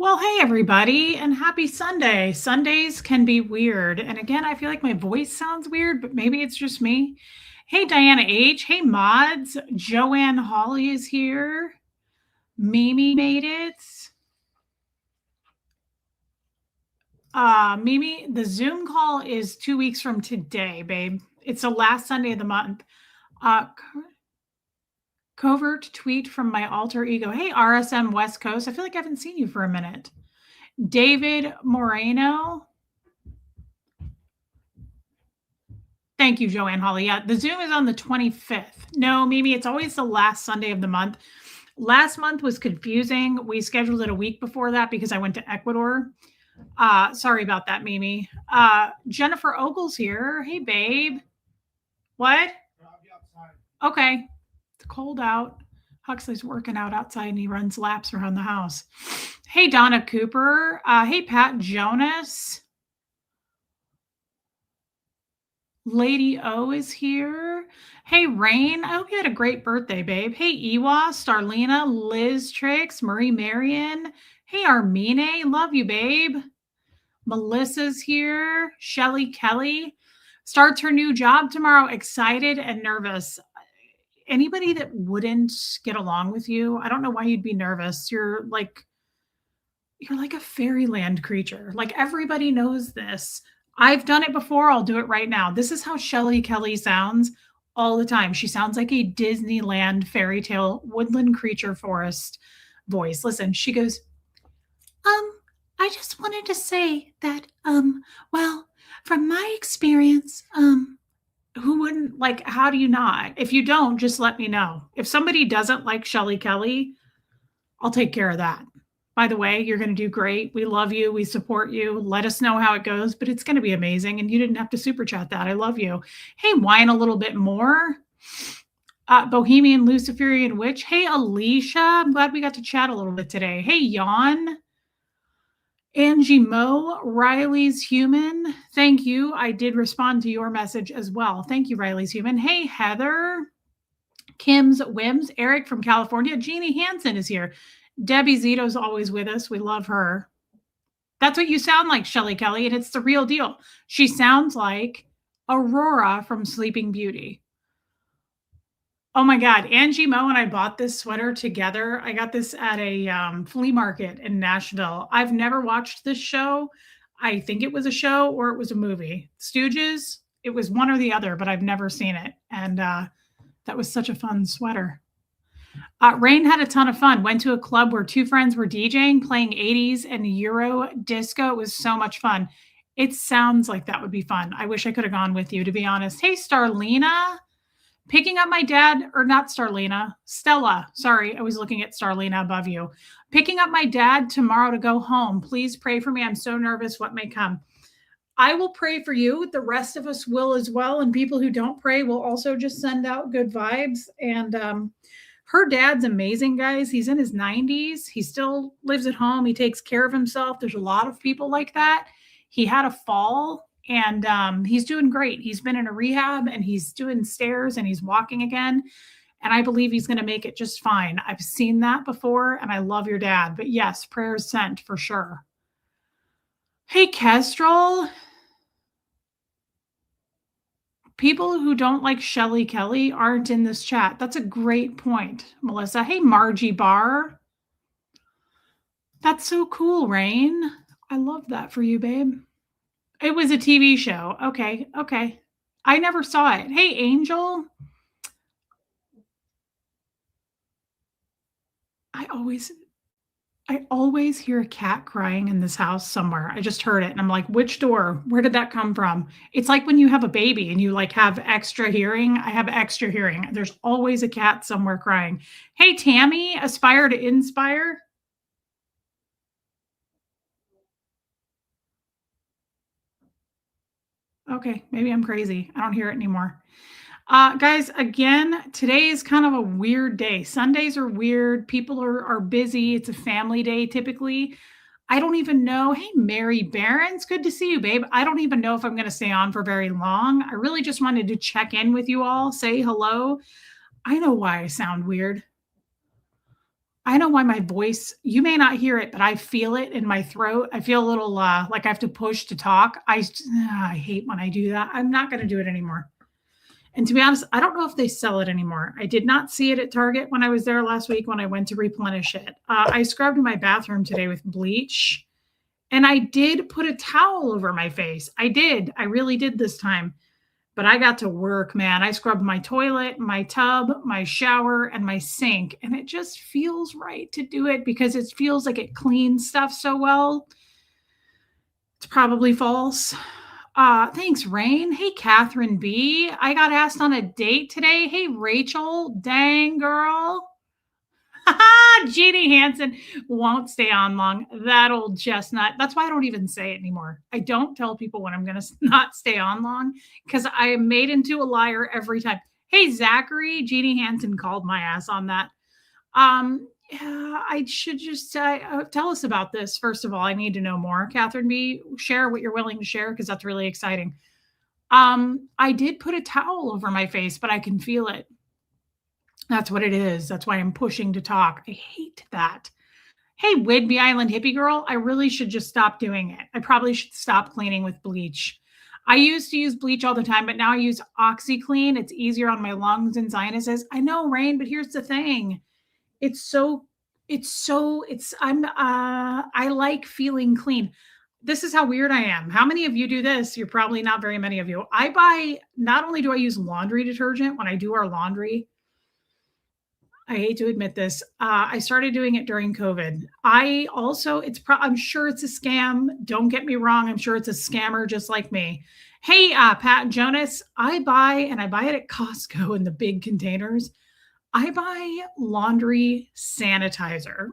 Well, hey everybody, and happy Sunday. Sundays can be weird. And again, I feel like my voice sounds weird, but maybe it's just me. Hey, Diana H. Hey, mods. Joanne Hawley is here. Mimi made it. Mimi, the Zoom call is 2 weeks from today, babe. It's the last Sunday of the month. Uh, Covert tweet from my alter ego. Hey, RSM West Coast. I feel like I haven't seen you for a minute. David Moreno. Thank you, Joanne Holly. Yeah, the Zoom is on the 25th. No, Mimi, it's always the last Sunday of the month. Last month was confusing. We scheduled it a week before that because I went to Ecuador. Sorry about that, Mimi. Jennifer Ogle's here. Hey, babe. What? Okay. It's cold out. Huxley's working out outside and he runs laps around the house. Hey, Donna Cooper. Hey, Pat Jonas. Lady O is here. Hey, Rain. I hope you had a great birthday, babe. Hey, Ewa, Starlina, Liz Tricks, Marie Marion. Hey, Armine. Love you, babe. Melissa's here. Shelly Kelly starts her new job tomorrow. Excited and nervous. Anybody that wouldn't get along with you, I don't know why you'd be nervous. You're like a fairyland creature. Like everybody knows this. I've done it before. I'll do it right now. This is how Shelly Kelly sounds all the time. She sounds like a Disneyland fairy tale woodland creature forest voice. Listen, she goes, I just wanted to say that, well, from my experience, who wouldn't like, how do you not? If you don't, just let me know. If somebody doesn't like Shelly Kelly, I'll take care of that. By the way, you're going to do great. We love you. We support you. Let us know how it goes, but it's going to be amazing. And you didn't have to super chat that. I love you. Hey, whine a little bit more. Bohemian Luciferian Witch. Hey, Alicia. I'm glad we got to chat a little bit today. Hey, Yawn. Angie Moe, Riley's Human. Thank you. I did respond to your message as well. Thank you, Riley's Human. Hey, Heather. Kim's Whims. Eric from California. Jeannie Hansen is here. Debbie Zito's always with us. We love her. That's what you sound like, Shelly Kelly, and it's the real deal. She sounds like Aurora from Sleeping Beauty. Oh my God, Angie Moe and I bought this sweater together. I got this at a flea market in Nashville. I've never watched this show. I think it was a show or it was a movie. Stooges, it was one or the other, but I've never seen it. And that was such a fun sweater. Rain had a ton of fun. Went to a club where two friends were DJing, playing 80s and Euro disco. It was so much fun. It sounds like that would be fun. I wish I could have gone with you, to be honest. Hey, Starlina. Picking up my dad, or not Starlina, Stella. Sorry, I was looking at Starlina above you. Picking up my dad tomorrow to go home. Please pray for me. I'm so nervous what may come. I will pray for you. The rest of us will as well. And people who don't pray will also just send out good vibes. And her dad's amazing, guys. He's in his 90s. He still lives at home. He takes care of himself. There's a lot of people like that. He had a fall and he's doing great. He's been in a rehab and he's doing stairs and he's walking again. And I believe he's going to make it just fine. I've seen that before and I love your dad. But yes, prayers sent for sure. Hey, Kestrel. People who don't like Shelly Kelly aren't in this chat. That's a great point, Melissa. Hey, Margie Barr. That's so cool, Rain. I love that for you, babe. It was a TV show. Okay. I never saw it. Hey, Angel. I always hear a cat crying in this house somewhere. I just heard it and I'm like, which door? Where did that come from? It's like when you have a baby and you like have extra hearing. I have extra hearing. There's always a cat somewhere crying. Hey, Tammy, aspire to inspire. Okay, maybe I'm crazy. I don't hear it anymore. Guys, again, today is kind of a weird day. Sundays are weird. People are busy. It's a family day typically. I don't even know. Hey, Mary Barron's, good to see you, babe. I don't even know if I'm going to stay on for very long. I really just wanted to check in with you all, say hello. I know why I sound weird. I know why my voice you may not hear it, but I feel it in my throat. I feel a little, like I have to push to talk. I hate when I do that. I'm not gonna do it anymore. And to be honest, I don't know if they sell it anymore. I did not see it at Target when I was there last week when I went to replenish it. I scrubbed my bathroom today with bleach, and I did put a towel over my face. I did. I really did this time. But I got to work, man. I scrubbed my toilet, my tub, my shower, and my sink. And it just feels right to do it because it feels like it cleans stuff so well. It's probably false. Thanks, Rain. Hey, Catherine B. I got asked on a date today. Hey, Rachel. Dang, girl. Jeannie Hansen won't stay on long. That old chestnut. That's why I don't even say it anymore. I don't tell people when I'm going to not stay on long because I am made into a liar every time. Hey, Zachary, Jeannie Hansen called my ass on that. Yeah, I should just tell us about this. First of all, I need to know more. Catherine B, share what you're willing to share because that's really exciting. I did put a towel over my face, but I can feel it. That's what it is. That's why I'm pushing to talk. I hate that. Hey, Whidbey Island hippie girl, I really should just stop doing it. I probably should stop cleaning with bleach. I used to use bleach all the time, but now I use OxyClean. It's easier on my lungs and sinuses. I know, Rain, but here's the thing. I like feeling clean. This is how weird I am. How many of you do this? You're probably not very many of you. Not only do I use laundry detergent when I do our laundry, I hate to admit this. I started doing it during COVID. I'm sure it's a scam. Don't get me wrong. I'm sure it's a scammer just like me. Hey, Pat Jonas, I buy it at Costco in the big containers. I buy laundry sanitizer.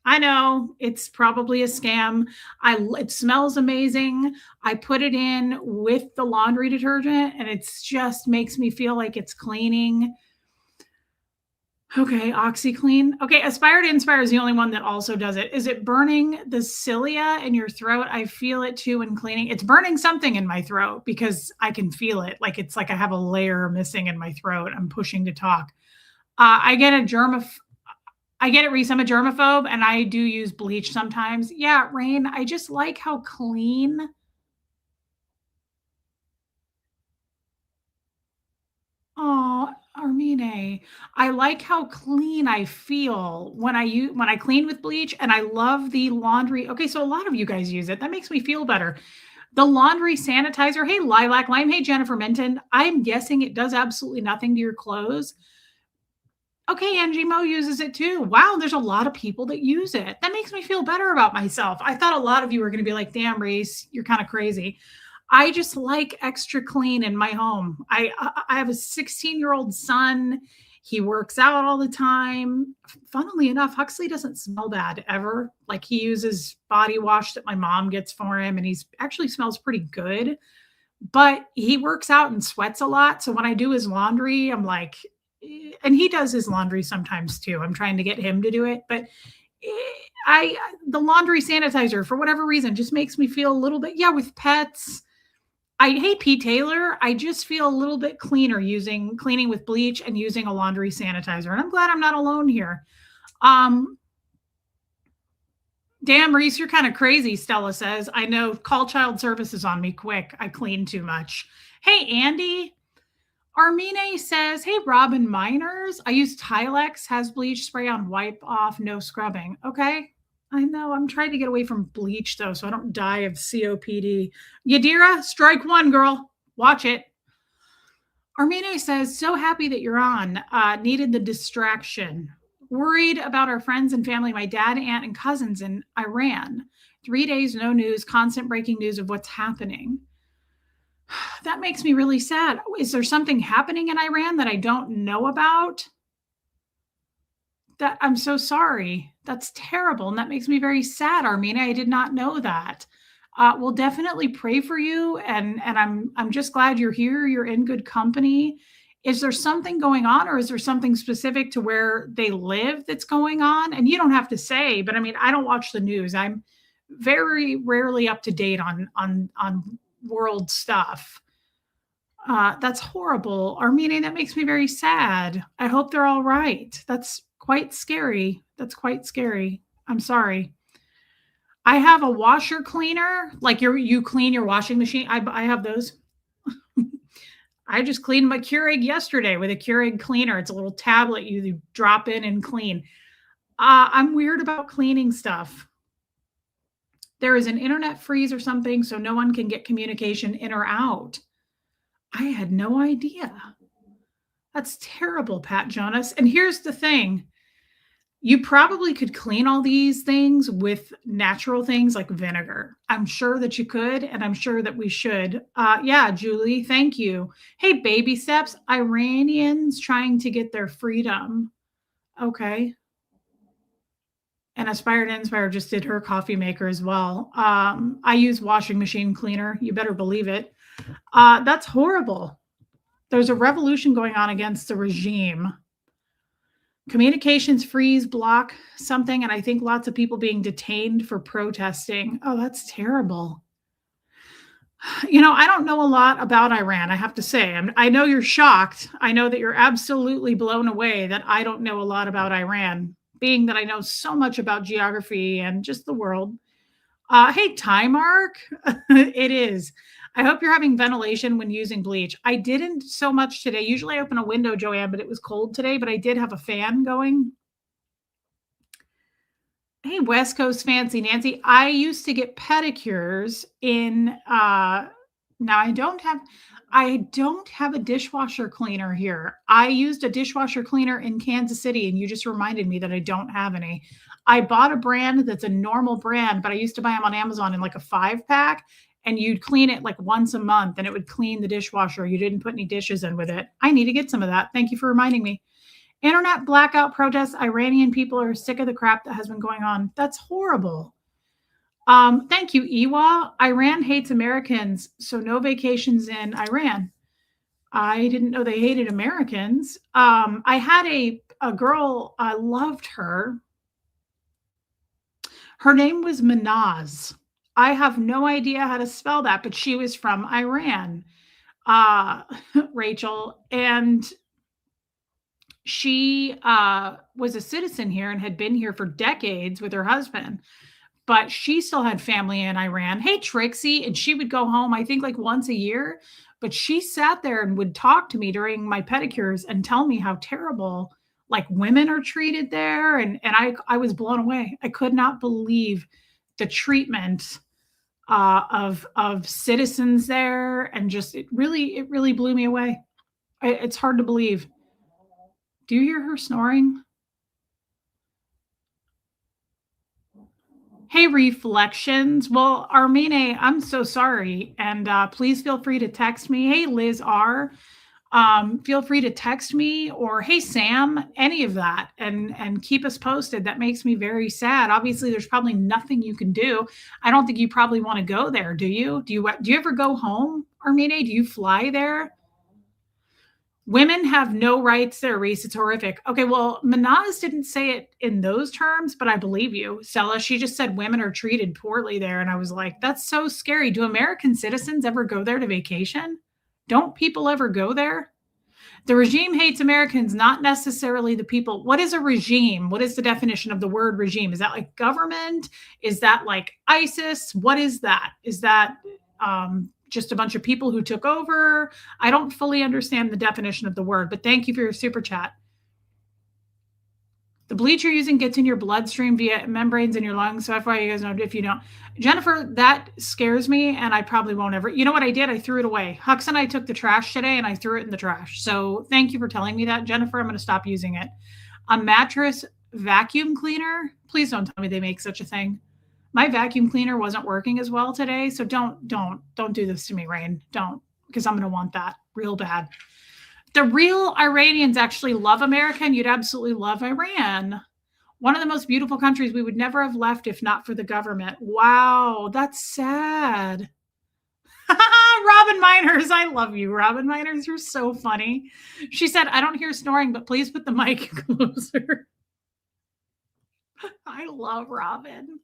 I know it's probably a scam. It smells amazing. I put it in with the laundry detergent and it just makes me feel like it's cleaning. Okay, OxyClean. Okay, Aspire to Inspire is the only one that also does it. Is it burning the cilia in your throat? I feel it too when cleaning. It's burning something in my throat because I can feel it. Like it's like I have a layer missing in my throat. I'm pushing to talk. I get it, Reese. I'm a germaphobe and I do use bleach sometimes. Yeah, Rain, I just like how clean. Oh, Armine, I like how clean I feel when I clean with bleach, and I love the laundry. Okay, so a lot of you guys use it. That makes me feel better. The laundry sanitizer. Hey, Lilac Lime. Hey, Jennifer Minton. I'm guessing it does absolutely nothing to your clothes. Okay, Angie Mo uses it too. Wow, there's a lot of people that use it. That makes me feel better about myself. I thought a lot of you were going to be like, damn, Reese, you're kind of crazy. I just like extra clean in my home. I have a 16-year-old son. He works out all the time. Funnily enough, Huxley doesn't smell bad ever. Like he uses body wash that my mom gets for him, and he's actually smells pretty good. But he works out and sweats a lot. So when I do his laundry, I'm like, and he does his laundry sometimes too. I'm trying to get him to do it, but the laundry sanitizer for whatever reason just makes me feel a little bit, yeah, with pets. Hey, Pete Taylor, I just feel a little bit cleaner cleaning with bleach and using a laundry sanitizer. And I'm glad I'm not alone here. Damn, Reese, you're kind of crazy, Stella says. I know, call child services on me quick. I clean too much. Hey, Andy. Armine says, hey, Robin Miners. I use Tilex, has bleach spray on, wipe off, no scrubbing. Okay. I know. I'm trying to get away from bleach, though, so I don't die of COPD. Yadira, strike one, girl. Watch it. Armine says, so happy that you're on. Needed the distraction. Worried about our friends and family, my dad, aunt, and cousins in Iran. 3 days, no news, constant breaking news of what's happening. That makes me really sad. Is there something happening in Iran that I don't know about? That I'm so sorry. That's terrible. And that makes me very sad, Armina. I did not know that. We'll definitely pray for you. And I'm just glad you're here. You're in good company. Is there something going on, or is there something specific to where they live that's going on? And you don't have to say, but I mean, I don't watch the news. I'm very rarely up to date on world stuff. That's horrible. Armenia, that makes me very sad. I hope they're all right. That's quite scary. That's quite scary. I'm sorry. I have a washer cleaner, like you clean your washing machine. I have those. I just cleaned my Keurig yesterday with a Keurig cleaner. It's a little tablet you drop in and clean. I'm weird about cleaning stuff. There is an internet freeze or something, so no one can get communication in or out. I had no idea. That's terrible, Pat Jonas. And here's the thing, you probably could clean all these things with natural things like vinegar. I'm sure that you could, and I'm sure that we should. Yeah, Julie, thank you. Hey, baby steps. Iranians trying to get their freedom. Okay. And Aspire to Inspire just did her coffee maker as well. I use washing machine cleaner. You better believe it. That's horrible. There's a revolution going on against the regime. Communications freeze, block something, and I think lots of people being detained for protesting. Oh, that's terrible. I don't know a lot about Iran, I have to say. I know you're shocked. I know that you're absolutely blown away that I don't know a lot about Iran, being that I know so much about geography and just the world. Hey, time mark. It is. I hope you're having ventilation when using bleach. I didn't so much today. Usually I open a window, Joanne, but it was cold today, but I did have a fan going. Hey, West Coast Fancy Nancy. I used to get pedicures in now I don't have a dishwasher cleaner here. I used a dishwasher cleaner in Kansas City, and you just reminded me that I don't have any. I bought a brand that's a normal brand, but I used to buy them on Amazon in like a 5-pack, and you'd clean it like once a month and it would clean the dishwasher. You didn't put any dishes in with it. I need to get some of that. Thank you for reminding me. Internet blackout protests. Iranian people are sick of the crap that has been going on. That's horrible. Thank you, Iwa. Iran hates Americans, so no vacations in Iran. I didn't know they hated Americans. I had a girl, I loved her. Her name was Manaz. I have no idea how to spell that, but she was from Iran, Rachel. And she was a citizen here and had been here for decades with her husband, but she still had family in Iran. Hey, Trixie. And she would go home, I think like once a year, but she sat there and would talk to me during my pedicures and tell me how terrible like women are treated there. And I was blown away. I could not believe the treatment of citizens there. And just, it really blew me away. It's hard to believe. Do you hear her snoring? Hey, Reflections. Well, Armine, I'm so sorry. And please feel free to text me. Hey, Liz R. Feel free to text me, or hey, Sam, any of that, and keep us posted. That makes me very sad. Obviously, there's probably nothing you can do. I don't think you probably want to go there, do you? Do you ever go home, Armine? Do you fly there? Women have no rights there, Reese. It's horrific. Okay, well, Manaz didn't say it in those terms, but I believe you, Stella. She just said women are treated poorly there. And I was like, that's so scary. Do American citizens ever go there to vacation? Don't people ever go there? The regime hates Americans, not necessarily the people. What is a regime? What is the definition of the word regime? Is that like government? Is that like ISIS? What is that? Is that just a bunch of people who took over? I don't fully understand the definition of the word, but thank you for your super chat. The bleach you're using gets in your bloodstream via membranes in your lungs. So FYI, you guys know if you don't. Jennifer, that scares me, and I probably won't ever. You know what I did? I threw it away. Hux and I took the trash today, and I threw it in the trash. So thank you for telling me that, Jennifer. I'm going to stop using it. A mattress vacuum cleaner? Please don't tell me they make such a thing. My vacuum cleaner wasn't working as well today, so don't do this to me, Rain. Don't, because I'm going to want that real bad. The real Iranians actually love America, and you'd absolutely love Iran. One of the most beautiful countries we would never have left if not for the government. Wow, that's sad. Robin Miners, I love you, Robin Miners. You're so funny. She said, I don't hear snoring, but please put the mic closer. I love Robin.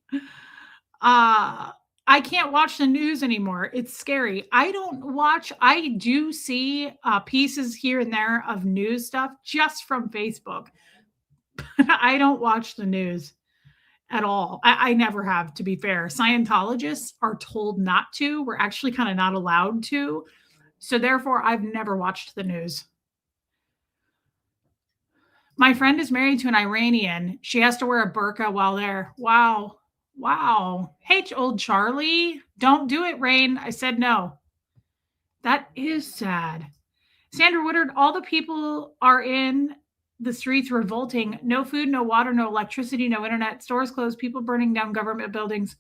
I can't watch the news anymore. It's scary. I do see, pieces here and there of news stuff just from Facebook. I don't watch the news at all. I never have, to be fair. Scientologists are told not to. We're actually kinda not allowed to. So therefore, I've never watched the news. My friend is married to an Iranian. She has to wear a burqa while there. Wow. Wow. Hey, old Charlie. Don't do it, Rain. I said no. That is sad. Sandra Woodard, all the people are in the streets revolting. No food, no water, no electricity, no internet, stores closed, people burning down government buildings.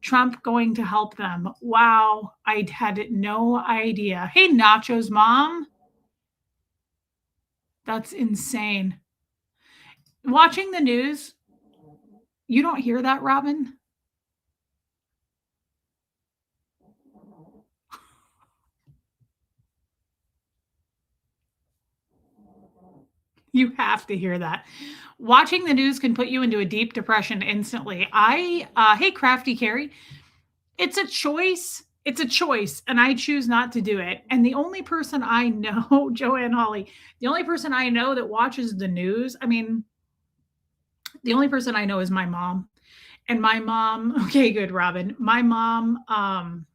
Trump going to help them. Wow. I had no idea. Hey, Nacho's mom. That's insane. Watching the news, you don't hear that, Robin? You have to hear that. Watching the news can put you into a deep depression instantly. Hey, Crafty Carrie, it's a choice. It's a choice, and I choose not to do it. And the only person I know, Joanne Holly, the only person I know that watches the news, I mean, the only person I know is my mom. And my mom, okay, good, Robin. My mom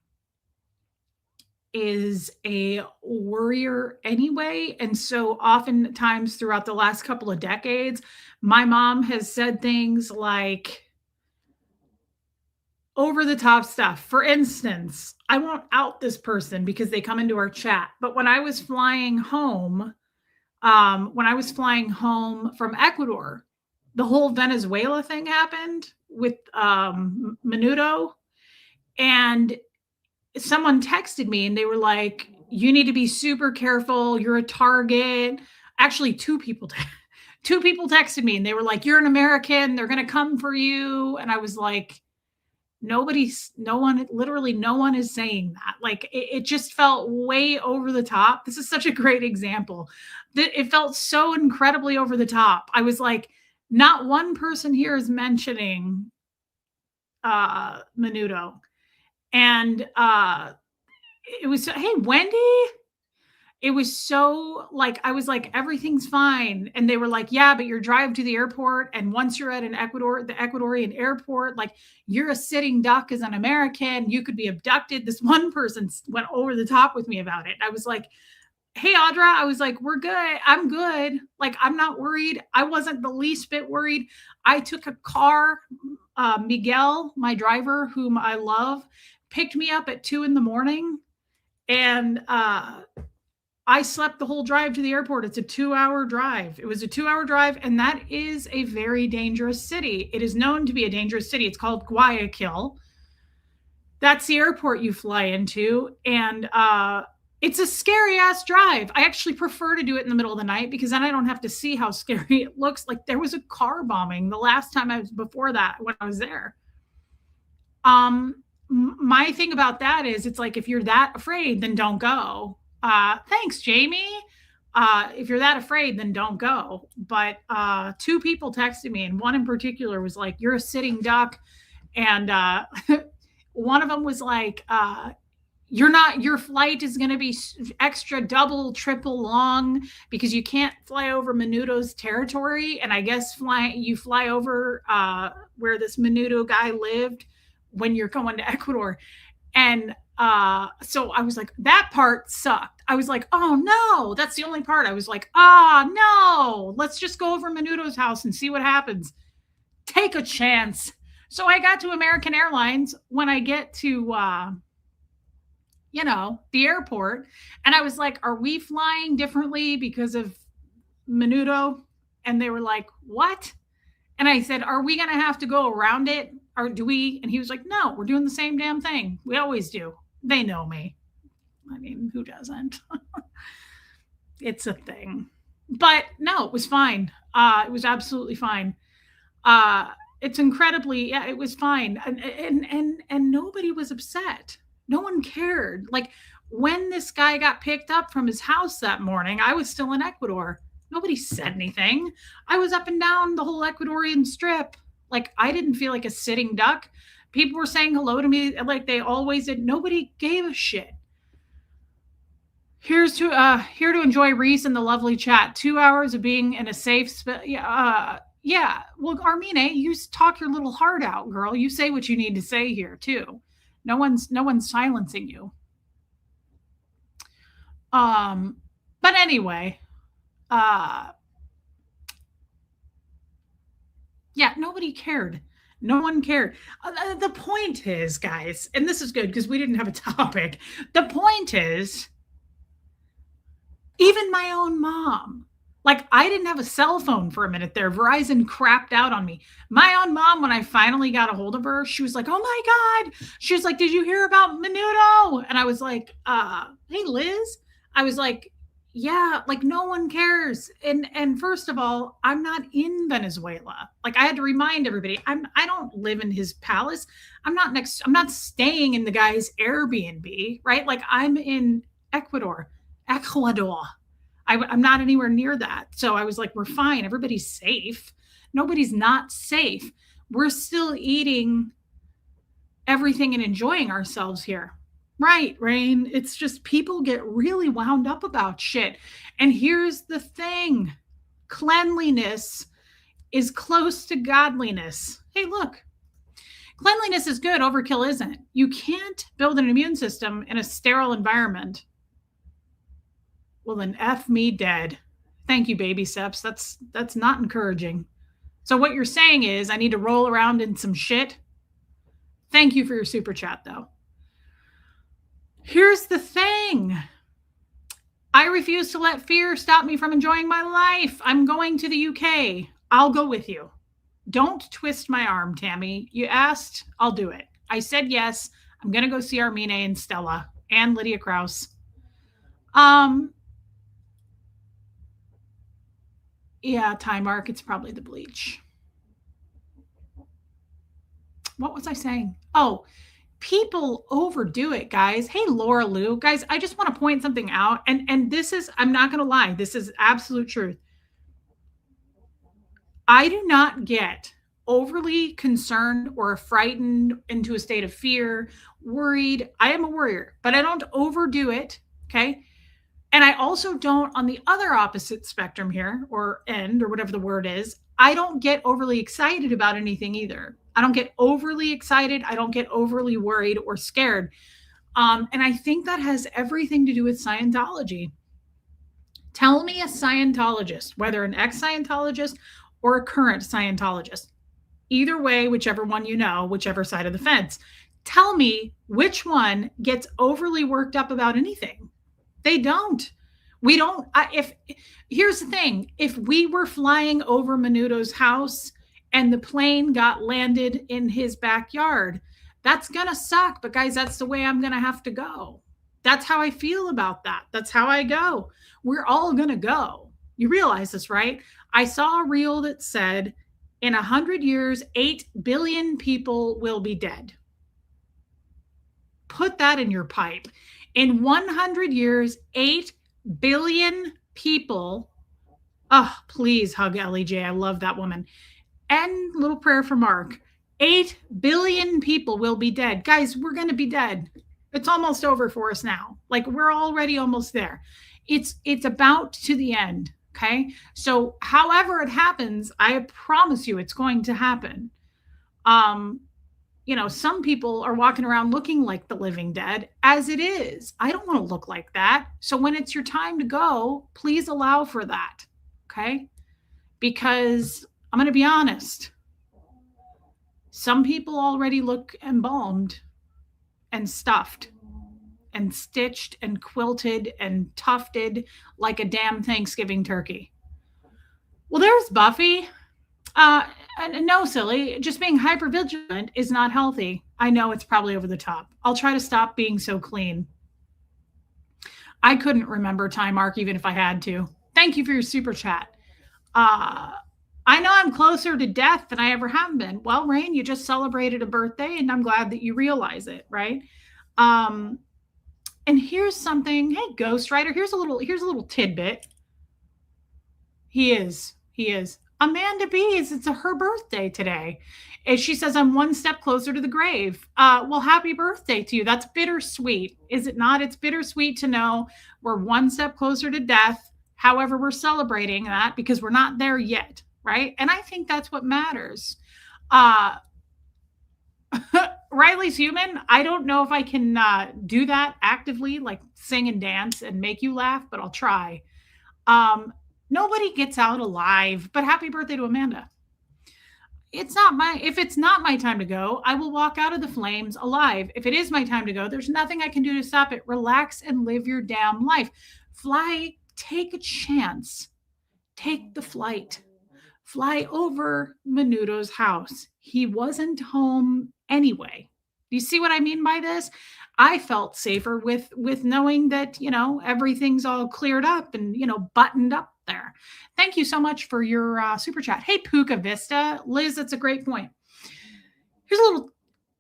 is a worrier anyway. And so oftentimes throughout the last couple of decades, my mom has said things like over the top stuff. For instance, I won't out this person because they come into our chat, but when I was flying home from Ecuador, the whole Venezuela thing happened with Menudo. And someone texted me and they were like, you need to be super careful. You're a target. Actually, two people texted me and they were like, you're an American. They're going to come for you. And I was like, literally no one is saying that. Like it just felt way over the top. This is such a great example that it felt so incredibly over the top. I was like, not one person here is mentioning Menudo. And it was, hey, Wendy. It was so like, I was like, everything's fine. And they were like, yeah, but your drive to the airport. And once you're at the Ecuadorian airport, like you're a sitting duck as an American, you could be abducted. This one person went over the top with me about it. I was like, hey, Audra, I was like, we're good. I'm good. Like, I'm not worried. I wasn't the least bit worried. I took a car. Miguel, my driver, whom I love, picked me up at 2 in the morning. And I slept the whole drive to the airport. It's a 2-hour drive. It was a 2-hour drive, and that is a very dangerous city. It is known to be a dangerous city. It's called Guayaquil. That's the airport you fly into, and it's a scary ass drive. I actually prefer to do it in the middle of the night because then I don't have to see how scary it looks. Like there was a car bombing the last time before that when I was there. My thing about that is it's like if you're that afraid, then don't go. Thanks, Jamie. If you're that afraid, then don't go. But two people texted me, and one in particular was like, "You're a sitting duck," and one of them was like, "You're not. Your flight is going to be extra, double, triple long because you can't fly over Menudo's territory." And I guess you fly over where this Menudo guy lived when you're going to Ecuador. And so I was like, that part sucked. I was like, oh no, that's the only part. I was like, no, let's just go over Menudo's house and see what happens. Take a chance. So I got to American Airlines when I get to the airport, and I was like, are we flying differently because of Menudo? And they were like, what? And I said, are we going to have to go around it? Or do we? And he was like, no, we're doing the same damn thing. We always do. They know me. I mean, who doesn't? It's a thing. But no, it was fine. It was absolutely fine. It's incredibly, yeah, it was fine. And nobody was upset. No one cared. Like when this guy got picked up from his house that morning, I was still in Ecuador. Nobody said anything. I was up and down the whole Ecuadorian strip. Like I didn't feel like a sitting duck People were saying hello to me like they always did. Nobody gave a shit. Here to enjoy Reese and the lovely chat. 2 hours of being in a safe space. Yeah. Well, Armine, you talk your little heart out, girl. You say what you need to say here too. No one's silencing you. But anyway, yeah, nobody cared. No one cared. The point is, guys, and this is good because we didn't have a topic. The point is, even my own mom, like I didn't have a cell phone for a minute there. Verizon crapped out on me. My own mom, when I finally got a hold of her, she was like, "Oh my God." She was like, "Did you hear about Menudo?" And I was like, "Hey, Liz." I was like, "Yeah, like no one cares." And first of all, I'm not in Venezuela. Like I had to remind everybody, I don't live in his palace. I'm not staying in the guy's Airbnb, right? Like I'm in Ecuador. Ecuador. I'm not anywhere near that. So I was like, we're fine. Everybody's safe. Nobody's not safe. We're still eating everything and enjoying ourselves here. Right, Rain. It's just people get really wound up about shit. And here's the thing, cleanliness is close to godliness. Hey, look, cleanliness is good, overkill isn't. You can't build an immune system in a sterile environment. Well, then F me dead. Thank you, baby steps. That's not encouraging. So what you're saying is I need to roll around in some shit. Thank you for your super chat, though. Here's the thing. I refuse to let fear stop me from enjoying my life. I'm going to the UK. I'll go with you. Don't twist my arm, Tammy. You asked, I'll do it. I said yes. I'm going to go see Armine and Stella and Lydia Krause. Yeah, time mark. It's probably the bleach. What was I saying? Oh, people overdo it, guys. Hey, Laura Lou. Guys, I just want to point something out. And this is, I'm not going to lie, this is absolute truth. I do not get overly concerned or frightened into a state of fear, worried. I am a worrier, but I don't overdo it. Okay. And I also don't, on the other opposite spectrum here, or end, or whatever the word is, I don't get overly excited about anything either. I don't get overly excited. I don't get overly worried or scared. And I think that has everything to do with Scientology. Tell me a Scientologist, whether an ex-Scientologist or a current Scientologist, either way, whichever one you know, whichever side of the fence, tell me which one gets overly worked up about anything. They don't. We don't. Here's the thing, if we were flying over Menudo's house and the plane got landed in his backyard, that's going to suck. But guys, that's the way I'm going to have to go. That's how I feel about that. That's how I go. We're all going to go. You realize this, right? I saw a reel that said in 100 years, 8 billion people will be dead. Put that in your pipe. In 100 years, 8 billion people. Oh, please hug Ellie J. I love that woman. And little prayer for Mark. 8 billion people will be dead. Guys, we're going to be dead. It's almost over for us now. Like we're already almost there. It's about to the end. Okay. So however it happens, I promise you it's going to happen. Some people are walking around looking like the living dead as it is. I don't want to look like that. So when it's your time to go, please allow for that. Okay. Because I'm going to be honest. Some people already look embalmed and stuffed and stitched and quilted and tufted like a damn Thanksgiving turkey. Well, there's Buffy. No, silly. Just being hypervigilant is not healthy. I know it's probably over the top. I'll try to stop being so clean. I couldn't remember time mark even if I had to. Thank you for your super chat. I know I'm closer to death than I ever have been. Well, Rain, you just celebrated a birthday, and I'm glad that you realize it, right? And here's something. Hey, Ghost Rider. Here's a little tidbit. He is. Amanda Bees, it's her birthday today. And she says, I'm one step closer to the grave. Well, happy birthday to you. That's bittersweet, is it not? It's bittersweet to know we're one step closer to death. However, we're celebrating that because we're not there yet, right? And I think that's what matters. Uh, Riley's human. I don't know if I can do that actively, like sing and dance and make you laugh, but I'll try. Um, Nobody gets out alive, but happy birthday to Amanda. If it's not my time to go, I will walk out of the flames alive. If it is my time to go, there's nothing I can do to stop it. Relax and live your damn life. Fly, take a chance. Take the flight. Fly over Menudo's house. He wasn't home anyway. Do you see what I mean by this? I felt safer with knowing that, everything's all cleared up and, buttoned up there. Thank you so much for your super chat. Hey, Puka Vista. Liz, that's a great point. Here's a little,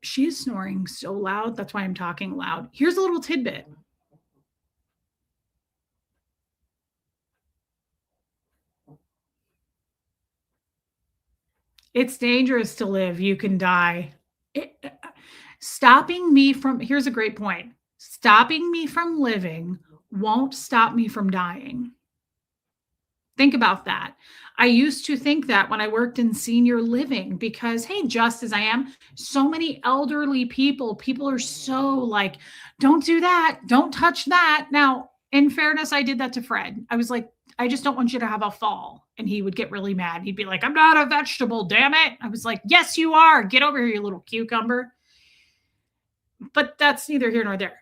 she is snoring so loud. That's why I'm talking loud. Here's a little tidbit. It's dangerous to live. You can die. Here's a great point. Stopping me from living won't stop me from dying. Think about that. I used to think that when I worked in senior living because, hey, just as I am, so many elderly people are so like, don't do that. Don't touch that. Now, in fairness, I did that to Fred. I was like, I just don't want you to have a fall. And he would get really mad. He'd be like, I'm not a vegetable, damn it. I was like, yes, you are. Get over here, you little cucumber. But that's neither here nor there.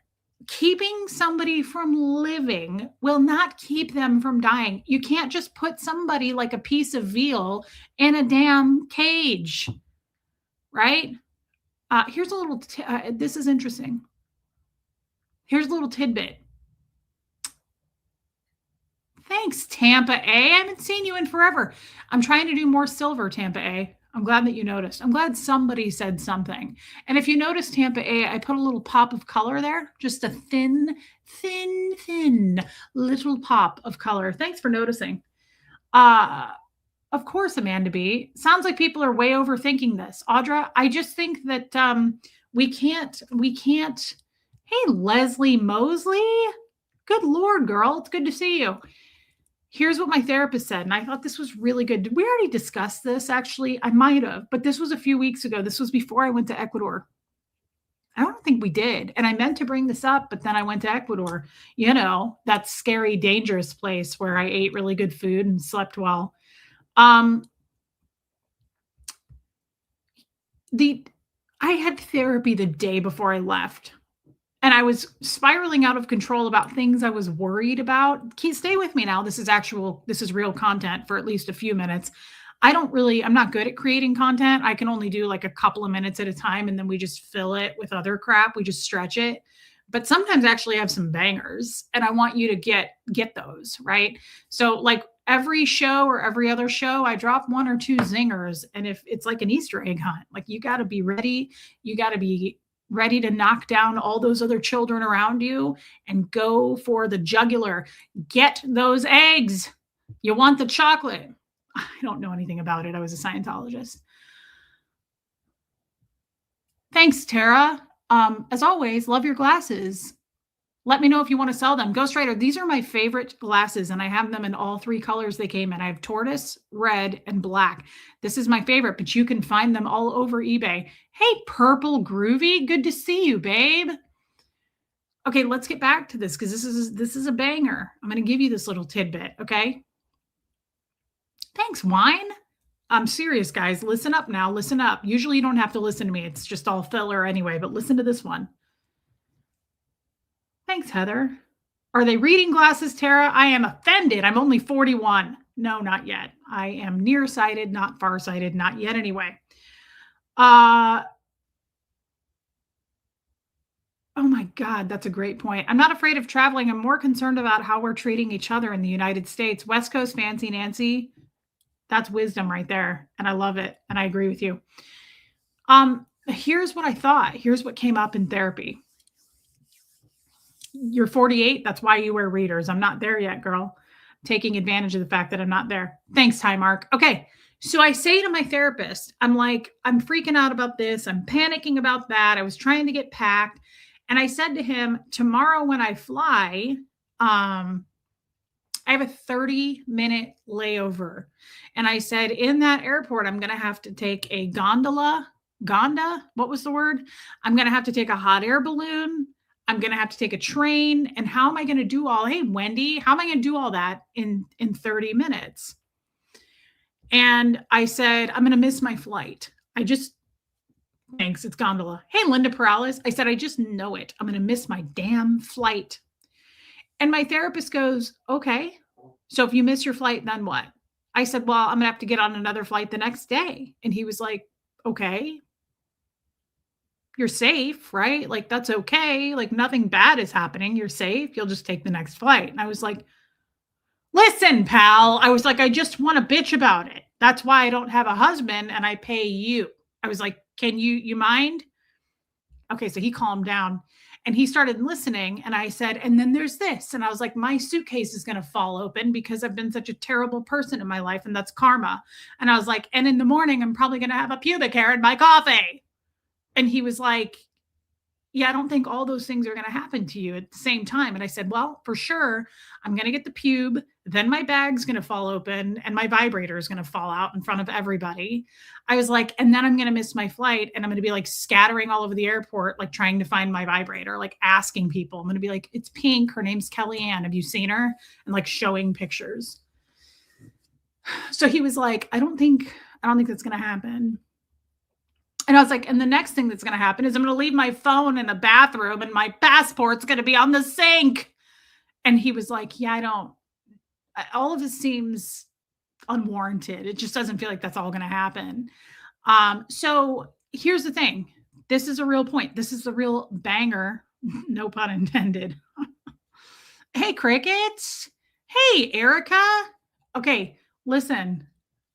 Keeping somebody from living will not keep them from dying. You can't just put somebody like a piece of veal in a damn cage, right? Here's a little, this is interesting. Here's a little tidbit. Thanks, Tampa A. I haven't seen you in forever. I'm trying to do more silver, Tampa A. I'm glad that you noticed. I'm glad somebody said something. And if you notice, Tampa A, I put a little pop of color there, just a thin little pop of color. Thanks for noticing. Of course, Amanda B. Sounds like people are way overthinking this. Audra, I just think that we can't. Hey, Leslie Mosley. Good Lord, girl. It's good to see you. Here's what my therapist said, and I thought this was really good. Did we already discuss this? Actually, I might have, but this was a few weeks ago. This was before I went to Ecuador. I don't think we did. And I meant to bring this up, but then I went to Ecuador, that scary, dangerous place where I ate really good food and slept well. I had therapy the day before I left. And I was spiraling out of control about things I was worried about. Stay with me now. This is real content for at least a few minutes. I'm not good at creating content. I can only do like a couple of minutes at a time, and then we just fill it with other crap. We just stretch it. But sometimes I actually have some bangers, and I want you to get those, right? So like every show or every other show, I drop one or two zingers. And if it's like an Easter egg hunt, like you got to be ready. You got to be ready to knock down all those other children around you and go for the jugular. Get those eggs. You want the chocolate. I don't know anything about it. I was a Scientologist. Thanks, Tara. As always, love your glasses. Let me know if you want to sell them. Ghostwriter, these are my favorite glasses, and I have them in all three colors they came in. I have tortoise, red, and black. This is my favorite, but you can find them all over eBay. Hey, Purple Groovy, good to see you, babe. Okay, let's get back to this because this is a banger. I'm going to give you this little tidbit, okay? Thanks, Wine. I'm serious, guys. Listen up now. Listen up. Usually you don't have to listen to me. It's just all filler anyway, but listen to this one. Thanks, Heather. Are they reading glasses, Tara? I am offended. I'm only 41. No, not yet. I am nearsighted, not farsighted, not yet anyway. Oh my God, that's a great point. I'm not afraid of traveling. I'm more concerned about how we're treating each other in the United States. West Coast Fancy Nancy, that's wisdom right there. And I love it. And I agree with you. Here's what I thought. Here's what came up in therapy. You're 48. That's why you wear readers. I'm not there yet, girl. Taking advantage of the fact that I'm not there. Thanks, Ty Mark. Okay. So I say to my therapist, I'm like, I'm freaking out about this. I'm panicking about that. I was trying to get packed. And I said to him, tomorrow when I fly, um, I have a 30-minute layover. And I said, in that airport, I'm going to have to take a Gonda. What was the word? I'm going to have to take a hot air balloon. I'm going to have to take a train. And how am I going to do hey, Wendy, how am I going to do all that in 30 minutes? And I said, I'm going to miss my flight. Thanks, it's Gondola. Hey, Linda Perales. I said, I just know it. I'm going to miss my damn flight. And my therapist goes, okay. So if you miss your flight, then what? I said, well, I'm going to have to get on another flight the next day. And he was like, okay, you're safe, right? Like, that's okay. Like, nothing bad is happening. You're safe. You'll just take the next flight. And I was like, listen, pal. I was like, I just want to bitch about it. That's why I don't have a husband and I pay you. I was like, can you mind? Okay, so he calmed down and he started listening. And I said, and then there's this. And I was like, my suitcase is going to fall open because I've been such a terrible person in my life. And that's karma. And I was like, and in the morning, I'm probably going to have a pubic hair in my coffee. And he was like, yeah, I don't think all those things are going to happen to you at the same time. And I said, well, for sure, I'm going to get the pube. Then my bag's going to fall open and my vibrator is going to fall out in front of everybody. I was like, and then I'm going to miss my flight and I'm going to be like scattering all over the airport, like trying to find my vibrator, like asking people. I'm going to be like, it's pink. Her name's Kellyanne. Have you seen her? And like showing pictures. So he was like, I don't think that's going to happen. And I was like, and the next thing that's going to happen is I'm going to leave my phone in the bathroom and my passport's going to be on the sink. And he was like, yeah, all of this seems unwarranted. It just doesn't feel like that's all going to happen. So here's the thing. This is a real point. This is the real banger. No pun intended. Hey, crickets. Hey, Erica. Okay, listen,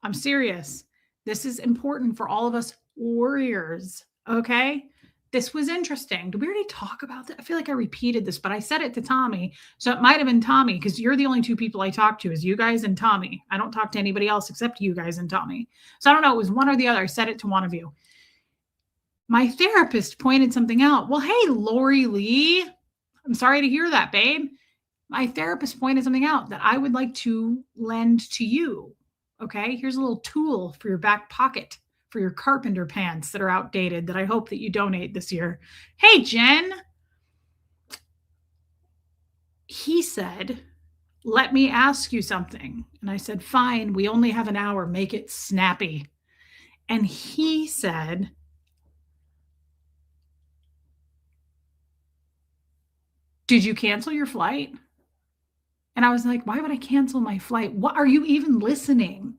I'm serious. This is important for all of us warriors. Okay. This was interesting. Did we already talk about that? I feel like I repeated this, but I said it to Tommy. So it might have been Tommy because you're the only two people I talk to is you guys and Tommy. I don't talk to anybody else except you guys and Tommy. So I don't know. It was one or the other. I said it to one of you. My therapist pointed something out. Well, hey, Lori Lee. I'm sorry to hear that, babe. My therapist pointed something out that I would like to lend to you. Okay. Here's a little tool for your back pocket. For your carpenter pants that are outdated that I hope that you donate this year. Hey, Jen. He said, let me ask you something. And I said, fine, we only have an hour. Make it snappy. And he said, did you cancel your flight? And I was like, why would I cancel my flight? What are you even listening?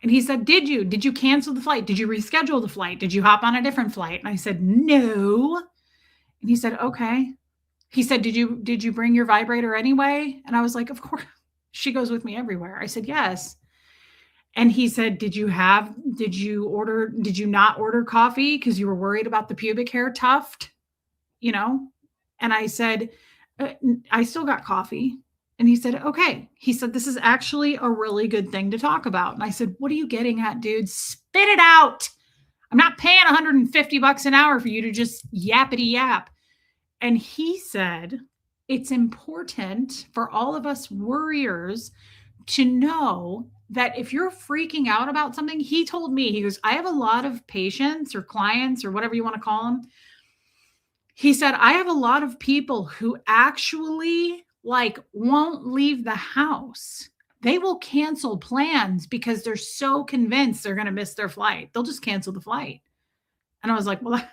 And he said, did you cancel the flight? Did you reschedule the flight? Did you hop on a different flight? And I said, no. And he said, okay. He said, did you bring your vibrator anyway? And I was like, of course. She goes with me everywhere. I said, yes. And he said, did you not order coffee because you were worried about the pubic hair tuft? And I said, I still got coffee. And he said, okay. He said, this is actually a really good thing to talk about. And I said, what are you getting at, dude? Spit it out. I'm not paying $150 an hour for you to just yappity yap. And he said, it's important for all of us warriors to know that if you're freaking out about something, he told me, he goes, I have a lot of patients or clients or whatever you want to call them. He said, I have a lot of people who actually won't leave the house. They will cancel plans because they're so convinced they're going to miss their flight. They'll just cancel the flight. And I was like, well,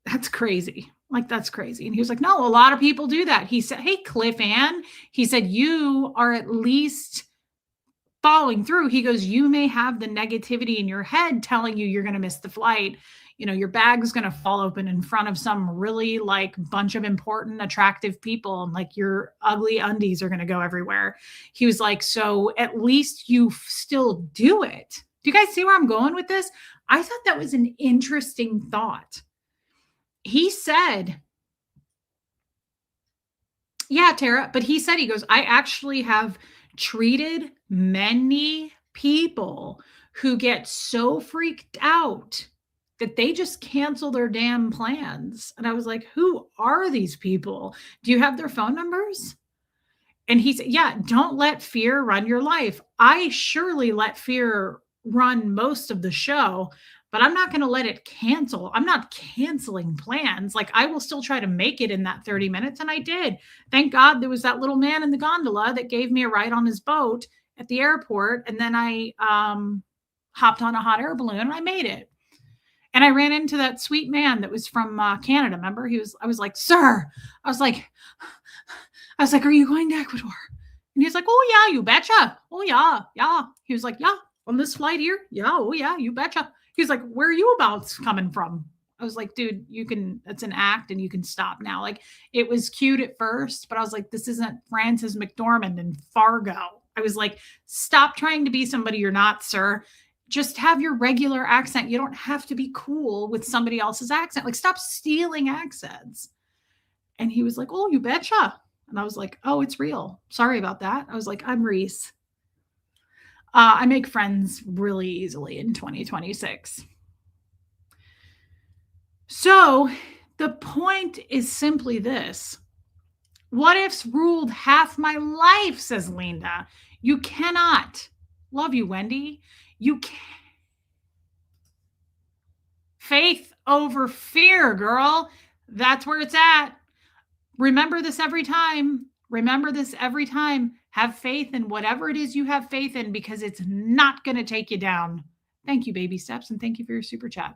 that's crazy. That's crazy. And he was like, no, a lot of people do that. He said, hey, Cliff Ann, he said, you are at least following through. He goes, you may have the negativity in your head telling you you're going to miss the flight. Your bag's going to fall open in front of some really bunch of important, attractive people. And your ugly undies are going to go everywhere. He was like, so at least you still do it. Do you guys see where I'm going with this? I thought that was an interesting thought. He said, yeah, Tara, but he said, he goes, I actually have treated many people who get so freaked out that they just cancel their damn plans. And I was like, who are these people? Do you have their phone numbers? And he said, yeah, don't let fear run your life. I surely let fear run most of the show, but I'm not going to let it cancel. I'm not canceling plans. Like, I will still try to make it in that 30 minutes. And I did. Thank God there was that little man in the gondola that gave me a ride on his boat at the airport. And then I hopped on a hot air balloon and I made it. And I ran into that sweet man that was from Canada. Remember, I was like, sir, I was like, are you going to Ecuador? And he's like, oh yeah, you betcha. Oh yeah, yeah. He was like, yeah, on this flight here. Yeah, oh yeah, you betcha. He's like, where are you about coming from? I was like, dude, it's an act and you can stop now. Like, it was cute at first, but I was like, this isn't Frances McDormand in Fargo. I was like, stop trying to be somebody you're not, sir. Just have your regular accent. You don't have to be cool with somebody else's accent. Like, stop stealing accents. And he was like, oh, you betcha. And I was like, oh, it's real. Sorry about that. I was like, I'm Reese. I make friends really easily in 2026. So the point is simply this. What ifs ruled half my life, says Linda. You cannot. Love you, Wendy. You can't. Faith over fear, girl. That's where it's at. Remember this every time. Remember this every time. Have faith in whatever it is you have faith in, because it's not going to take you down. Thank you, Baby Steps, and thank you for your super chat.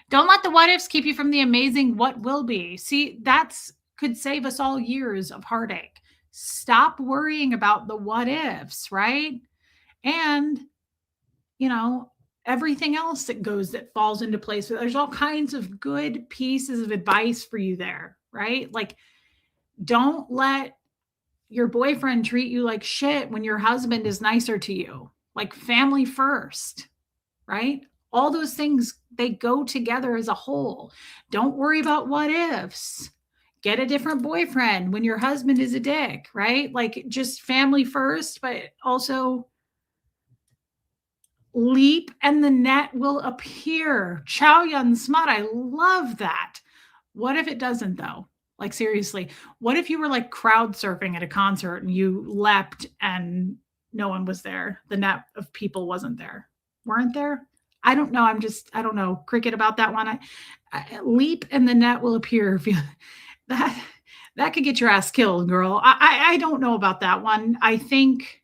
Don't let the what ifs keep you from the amazing what will be. See, that's could save us all years of heartache. Stop worrying about the what ifs, right? And, everything else that falls into place. There's all kinds of good pieces of advice for you there, right? Like, don't let your boyfriend treat you like shit when your husband is nicer to you. Like, family first, right? All those things, they go together as a whole. Don't worry about what ifs. Get a different boyfriend when your husband is a dick, right? Like, just family first, but also leap and the net will appear. Chow Yun Smut, I love that. What if it doesn't, though? Like, seriously, what if you were like crowd surfing at a concert and you leapt and no one was there? The net of people wasn't there. Weren't there? I don't know. I don't know cricket about that one. I leap and the net will appear. That could get your ass killed, girl. I don't know about that one. I think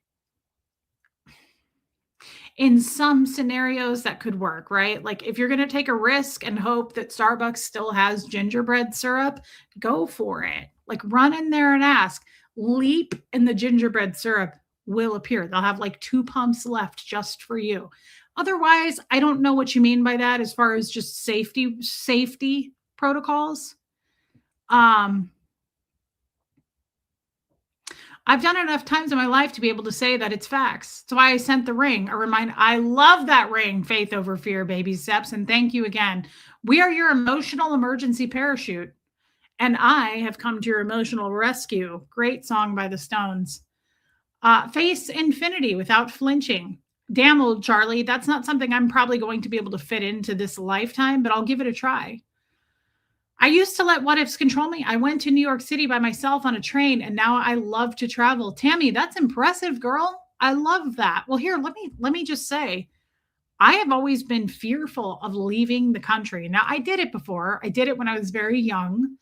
in some scenarios that could work, right? Like, if you're going to take a risk and hope that Starbucks still has gingerbread syrup, go for it. Like, run in there and ask. Leap and the gingerbread syrup will appear. They'll have like 2 pumps left just for you. Otherwise, I don't know what you mean by that as far as just safety protocols. I've done it enough times in my life to be able to say that it's facts. That's why I sent the ring. I love that ring, Faith Over Fear, Baby Steps. And thank you again. We are your emotional emergency parachute. And I have come to your emotional rescue. Great song by the Stones. Face infinity without flinching. Damn, old Charlie, that's not something I'm probably going to be able to fit into this lifetime, but I'll give it a try. I used to let what ifs control me. I went to New York City by myself on a train, and now I love to travel. Tammy, that's impressive, girl. I love that. Well, here, let me just say, I have always been fearful of leaving the country. Now, I did it before. I did it when I was very young,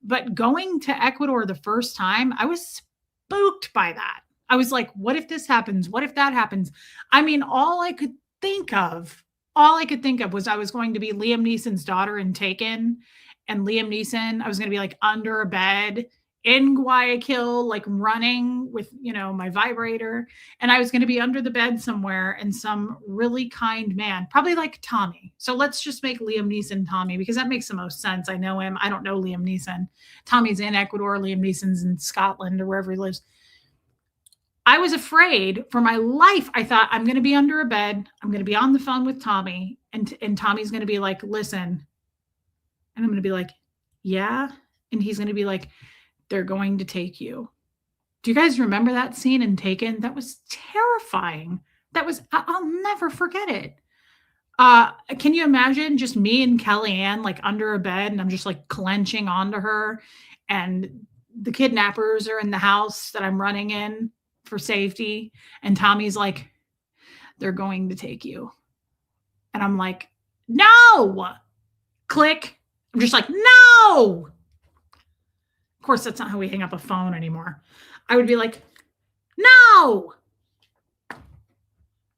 but going to Ecuador the first time, I was spooked by that. I was like, what if this happens? What if that happens? I mean, all I could think of was I was going to be Liam Neeson's daughter in Taken. And Liam Neeson, I was going to be like under a bed in Guayaquil, like running with, my vibrator. And I was going to be under the bed somewhere, and some really kind man, probably like Tommy. So let's just make Liam Neeson Tommy, because that makes the most sense. I know him. I don't know Liam Neeson. Tommy's in Ecuador. Liam Neeson's in Scotland or wherever he lives. I was afraid for my life. I thought, I'm going to be under a bed. I'm going to be on the phone with Tommy. And Tommy's going to be like, listen. And I'm going to be like, yeah. And he's going to be like, they're going to take you. Do you guys remember that scene in Taken? That was terrifying. I'll never forget it. Can you imagine just me and Kellyanne like under a bed and I'm just like clenching onto her and the kidnappers are in the house that I'm running in for safety and Tommy's like, they're going to take you. And I'm like, no, click. I'm just like, no. Of course, that's not how we hang up a phone anymore. I would be like, no.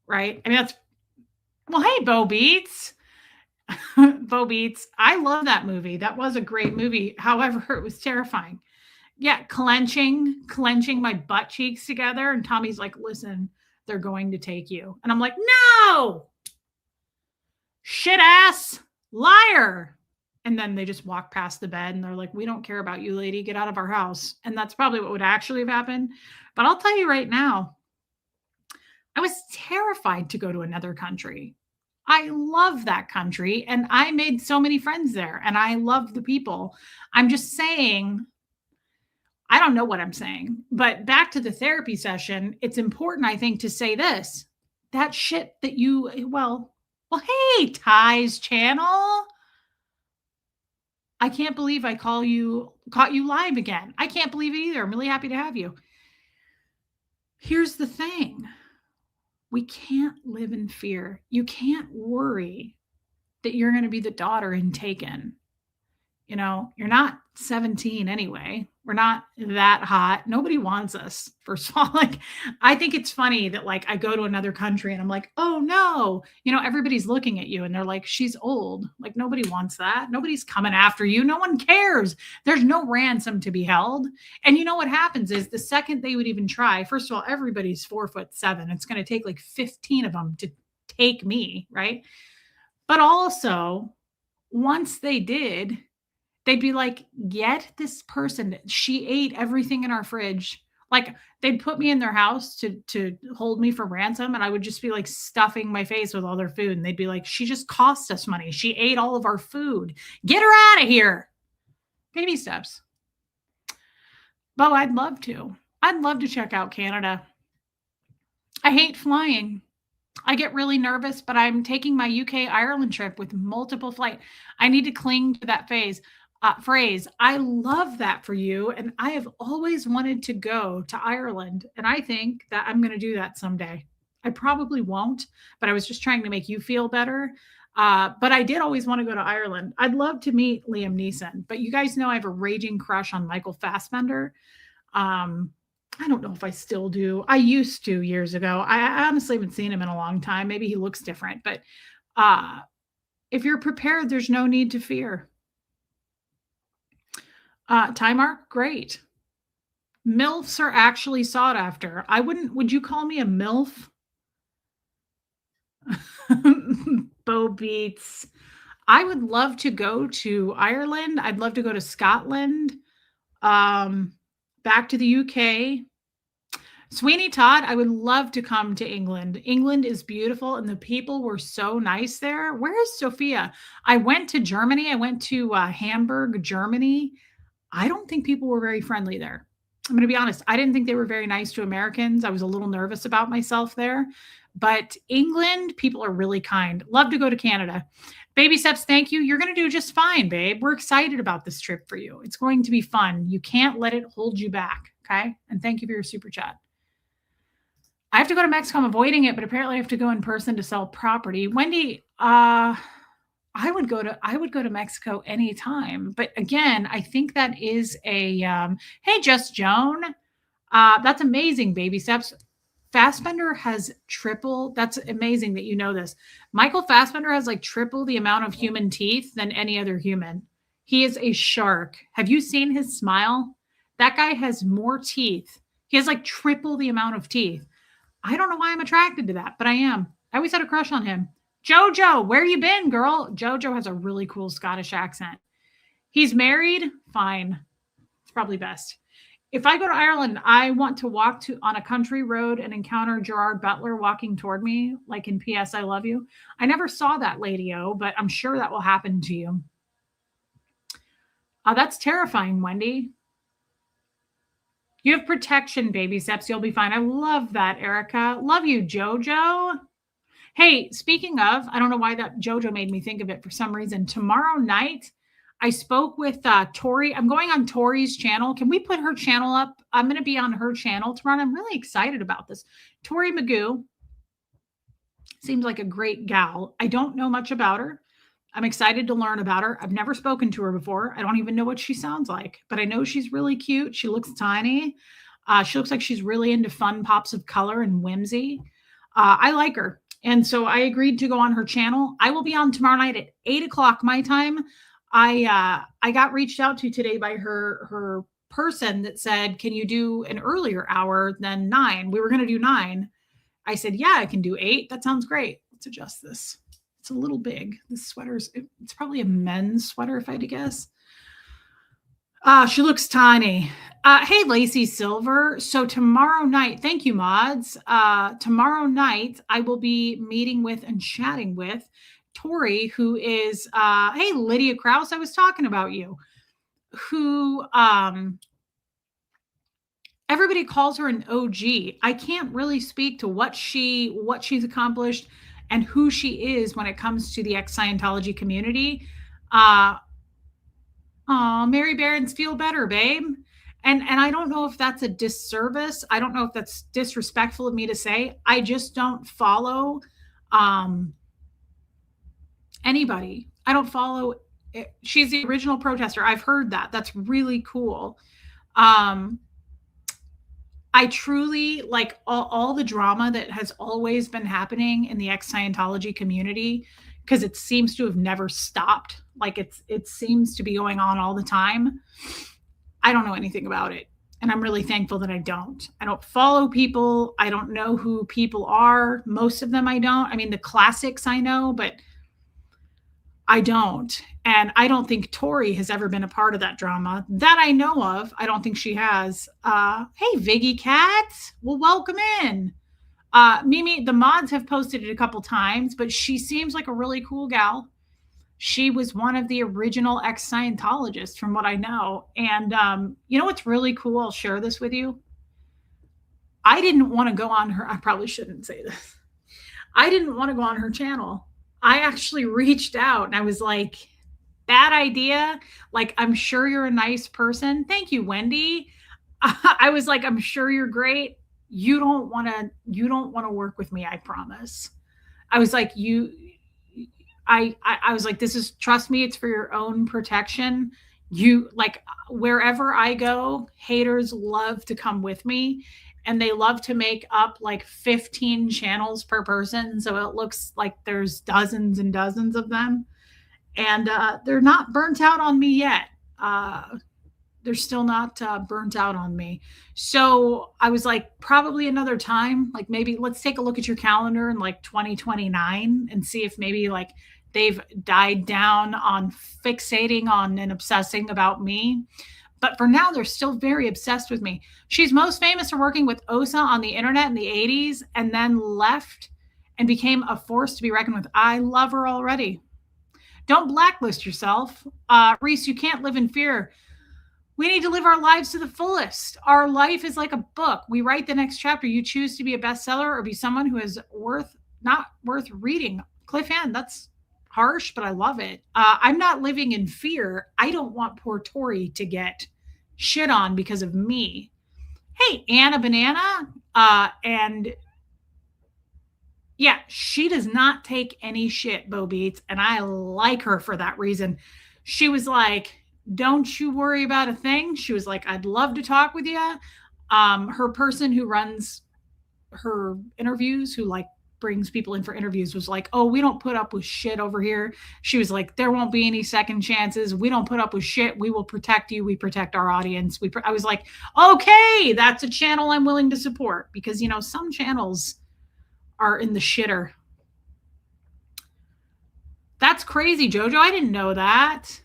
Right. I mean, that's, well, hey, Bo Beats. Bo Beats. I love that movie. That was a great movie. However, it was terrifying. Yeah, clenching my butt cheeks together. And Tommy's like, listen, they're going to take you. And I'm like, no, shit ass liar. And then they just walk past the bed and they're like, we don't care about you, lady. Get out of our house. And that's probably what would actually have happened. But I'll tell you right now, I was terrified to go to another country. I love that country and I made so many friends there and I love the people. I'm just saying, I don't know what I'm saying, but back to the therapy session, it's important, I think, to say this. That shit that you, hey, Ty's channel. I can't believe I caught you live again. I can't believe it either. I'm really happy to have you. Here's the thing. We can't live in fear. You can't worry that you're going to be the daughter in Taken. You know, you're not 17 anyway. We're not that hot. Nobody wants us. First of all, like, I think it's funny that like I go to another country and I'm like, oh no, you know, everybody's looking at you and they're like, she's old. Like, nobody wants that. Nobody's coming after you. No one cares. There's no ransom to be held. And you know what happens is the second they would even try, first of all, everybody's 4'7". It's going to take like 15 of them to take me, right? But also, once they did, they'd be like, get this person. She ate everything in our fridge. Like, they'd put me in their house to hold me for ransom, and I would just be like stuffing my face with all their food. And they'd be like, she just cost us money. She ate all of our food. Get her out of here. Baby steps. Bo, I'd love to. I'd love to check out Canada. I hate flying. I get really nervous, but I'm taking my UK Ireland trip with multiple flights. I need to cling to that phrase. I love that for you. And I have always wanted to go to Ireland. And I think that I'm going to do that someday. I probably won't, but I was just trying to make you feel better. But I did always want to go to Ireland. I'd love to meet Liam Neeson, but you guys know I have a raging crush on Michael Fassbender. I don't know if I still do. I used to years ago. I honestly haven't seen him in a long time. Maybe he looks different, but if you're prepared, there's no need to fear. Timar, great. MILFs are actually sought after. Would you call me a MILF? Bo Beats. I would love to go to Ireland. I'd love to go to Scotland. Back to the UK. Sweeney Todd, I would love to come to England. England is beautiful and the people were so nice there. Where is Sophia? I went to Germany. I went to Hamburg, Germany. I don't think people were very friendly there. I'm going to be honest. I didn't think they were very nice to Americans. I was a little nervous about myself there. But England, people are really kind. Love to go to Canada. Baby steps, thank you. You're going to do just fine, babe. We're excited about this trip for you. It's going to be fun. You can't let it hold you back. Okay. And thank you for your super chat. I have to go to Mexico. I'm avoiding it, but apparently I have to go in person to sell property. Wendy, I would go to Mexico anytime. But again, I think that is a hey, Just Joan. That's amazing, baby steps. Fassbender has triple. That's amazing that you know this. Michael Fassbender has like triple the amount of human teeth than any other human. He is a shark. Have you seen his smile? That guy has more teeth. He has like triple the amount of teeth. I don't know why I'm attracted to that, but I am. I always had a crush on him. Jojo, where you been, girl? Jojo has a really cool Scottish accent. He's married? Fine. It's probably best. If I go to Ireland, I want to walk on a country road and encounter Gerard Butler walking toward me, like in P.S. I Love You. I never saw that, Lady O, but I'm sure that will happen to you. That's terrifying, Wendy. You have protection, baby steps. You'll be fine. I love that, Erica. Love you, Jojo. Hey, speaking of, I don't know why that Jojo made me think of it for some reason. Tomorrow night, I spoke with Tori. I'm going on Tori's channel. Can we put her channel up? I'm going to be on her channel tomorrow. And I'm really excited about this. Tori Magoo seems like a great gal. I don't know much about her. I'm excited to learn about her. I've never spoken to her before. I don't even know what she sounds like, but I know she's really cute. She looks tiny. She looks like she's really into fun pops of color and whimsy. I like her. And so I agreed to go on her channel. I will be on tomorrow night at 8 o'clock my time. I got reached out to today by her person that said, can you do an earlier hour than 9? We were going to do 9. I said, yeah, I can do 8. That sounds great. Let's adjust this. It's a little big. This sweater's, it's probably a men's sweater if I had to guess. She looks tiny. Hey, Lacey Silver. So tomorrow night, thank you, mods. Tomorrow night, I will be meeting with and chatting with Tori, who is, hey, Lydia Krause, I was talking about you, who, everybody calls her an OG. I can't really speak to what she's accomplished and who she is when it comes to the ex-Scientology community. Mary Barron's feel better, babe. And I don't know if that's a disservice. I don't know if that's disrespectful of me to say. I just don't follow anybody. I don't follow it. She's the original protester. I've heard that. That's really cool. I truly like all the drama that has always been happening in the ex-Scientology community, because it seems to have never stopped. Like it seems to be going on all the time. I don't know anything about it. And I'm really thankful that I don't. I don't follow people. I don't know who people are. Most of them I don't. I mean, the classics I know, but I don't. And I don't think Tori has ever been a part of that drama that I know of. I don't think she has. Hey, Viggy Cat. Well, welcome in. Mimi, the mods have posted it a couple times, but she seems like a really cool gal. She was one of the original ex-Scientologists from what I know. And you know what's really cool? I'll share this with you. I didn't want to go on her. I probably shouldn't say this. I didn't want to go on her channel. I actually reached out and I was like, bad idea. Like, I'm sure you're a nice person. Thank you, Wendy. I was like, I'm sure you're great. You don't want to work with me. I promise. I was like, I was like, this is, trust me, it's for your own protection. You like, wherever I go, haters love to come with me, and they love to make up like 15 channels per person. So it looks like there's dozens and dozens of them, and they're not burnt out on me yet. They're still not burnt out on me. So I was like, probably another time, like maybe let's take a look at your calendar in like 2029 and see if maybe like they've died down on fixating on and obsessing about me. But for now, they're still very obsessed with me. She's most famous for working with Osa on the internet in the 80s and then left and became a force to be reckoned with. I love her already. Don't blacklist yourself. Reese, you can't live in fear. We need to live our lives to the fullest. Our life is like a book. We write the next chapter. You choose to be a bestseller or be someone who is not worth reading. Cliff Hand, that's harsh, but I love it. I'm not living in fear. I don't want poor Tori to get shit on because of me. Hey, Anna Banana. And yeah, she does not take any shit, Bo Beats. And I like her for that reason. She was like, don't you worry about a thing. She was like, I'd love to talk with you. Her person who runs her interviews, who like brings people in for interviews, was like, oh, we don't put up with shit over here. She was like, there won't be any second chances. We don't put up with shit. We will protect you. We protect our audience. I was like, okay, that's a channel I'm willing to support, because, you know, some channels are in the shitter. That's crazy, Jojo. I didn't know that.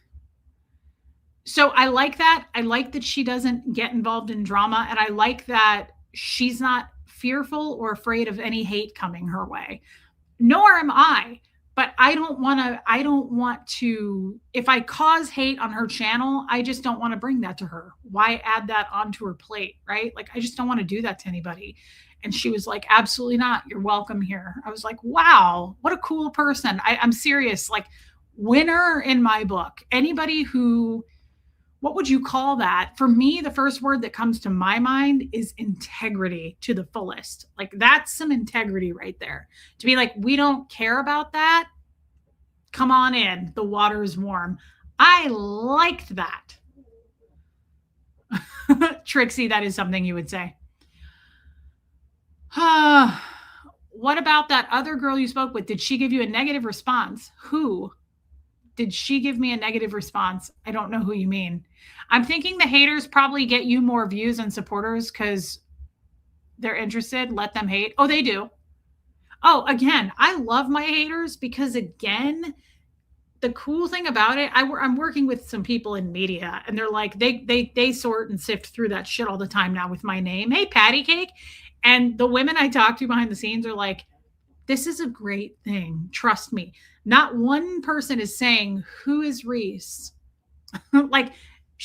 So I like that. I like that she doesn't get involved in drama. And I like that she's not fearful or afraid of any hate coming her way. Nor am I. but I don't want to, if I cause hate on her channel, I just don't want to bring that to her. Why add that onto her plate, right? Like, I just don't want to do that to anybody. And she was like, absolutely not. You're welcome here. I was like, wow, what a cool person. I'm serious. Like, winner in my book. Anybody who, what would you call that? For me, the first word that comes to my mind is integrity to the fullest. Like, that's some integrity right there. To be like, we don't care about that. Come on in. The water is warm. I liked that. Trixie, that is something you would say. What about that other girl you spoke with? Did she give you a negative response? Who? Did she give me a negative response? I don't know who you mean. I'm thinking the haters probably get you more views and supporters because they're interested. Let them hate. Oh, they do. Oh, again, I love my haters because, again, the cool thing about it, I'm working with some people in media, and they're like, they sort and sift through that shit all the time now with my name. Hey, Patty Cake. And the women I talk to behind the scenes are like, this is a great thing. Trust me. Not one person is saying, who is Reese? Like,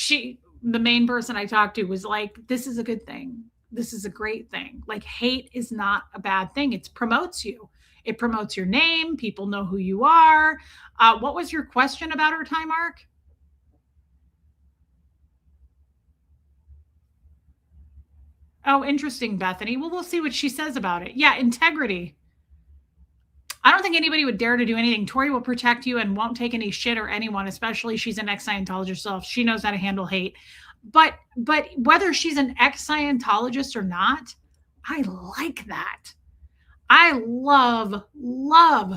the main person I talked to was like, this is a good thing. This is a great thing. Like, hate is not a bad thing. It promotes you. It promotes your name. People know who you are. What was your question about her, Time Mark? Oh, interesting, Bethany. Well, we'll see what she says about it. Yeah, integrity. I don't think anybody would dare to do anything. Tori will protect you and won't take any shit or anyone, especially she's an ex-Scientologist herself. She knows how to handle hate. But whether she's an ex-Scientologist or not, I like that. I love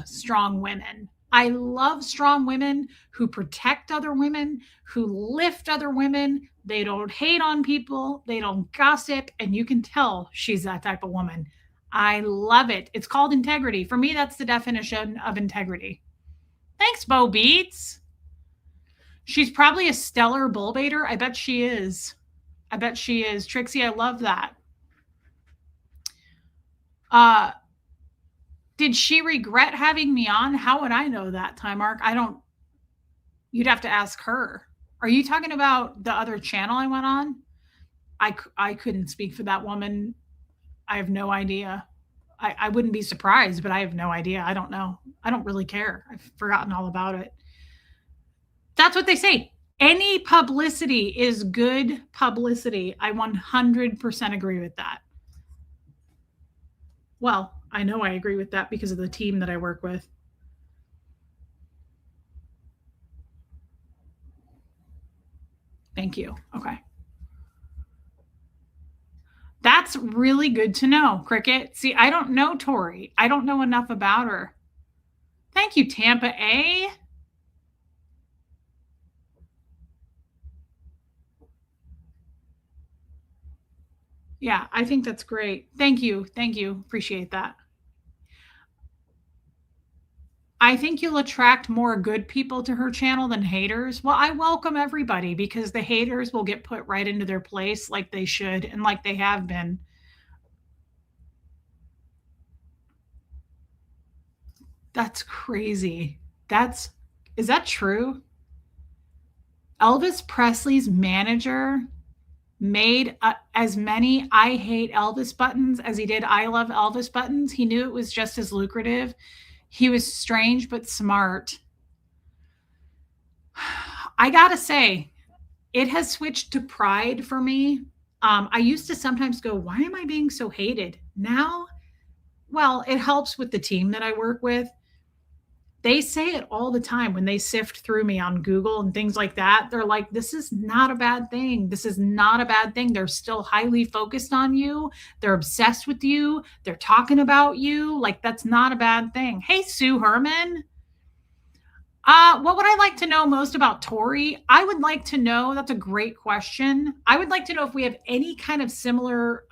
strong women. I love strong women who protect other women, who lift other women. They don't hate on people, they don't gossip, and you can tell she's that type of woman. I love it. It's called integrity. For me, that's the definition of integrity. Thanks, Bo Beats. She's probably a stellar bull baiter. I bet she is. I bet she is. Trixie, I love that. Did she regret having me on? How would I know that, Time Mark? I don't. You'd have to ask her. Are you talking about the other channel I went on? I couldn't speak for that woman. I have no idea. I wouldn't be surprised, but I have no idea. I don't know. I don't really care. I've forgotten all about it. That's what they say. Any publicity is good publicity. I 100% agree with that. Well, I know I agree with that because of the team that I work with. Thank you. Okay. That's really good to know, Cricket. See, I don't know Tori. I don't know enough about her. Thank you, Tampa A. Yeah, I think that's great. Thank you. Thank you. Appreciate that. I think you'll attract more good people to her channel than haters. Well, I welcome everybody because the haters will get put right into their place like they should and like they have been. That's crazy. Is that true? Elvis Presley's manager made as many I hate Elvis buttons as he did I love Elvis buttons. He knew it was just as lucrative. He was strange but smart. I gotta say, it has switched to pride for me. I used to sometimes go, why am I being so hated? Now, well, it helps with the team that I work with. They say it all the time when they sift through me on Google and things like that. They're like, this is not a bad thing. This is not a bad thing. They're still highly focused on you. They're obsessed with you. They're talking about you. Like, that's not a bad thing. Hey, Sue Herman. What would I like to know most about Tori? I would like to know, that's a great question. I would like to know if we have any kind of similar,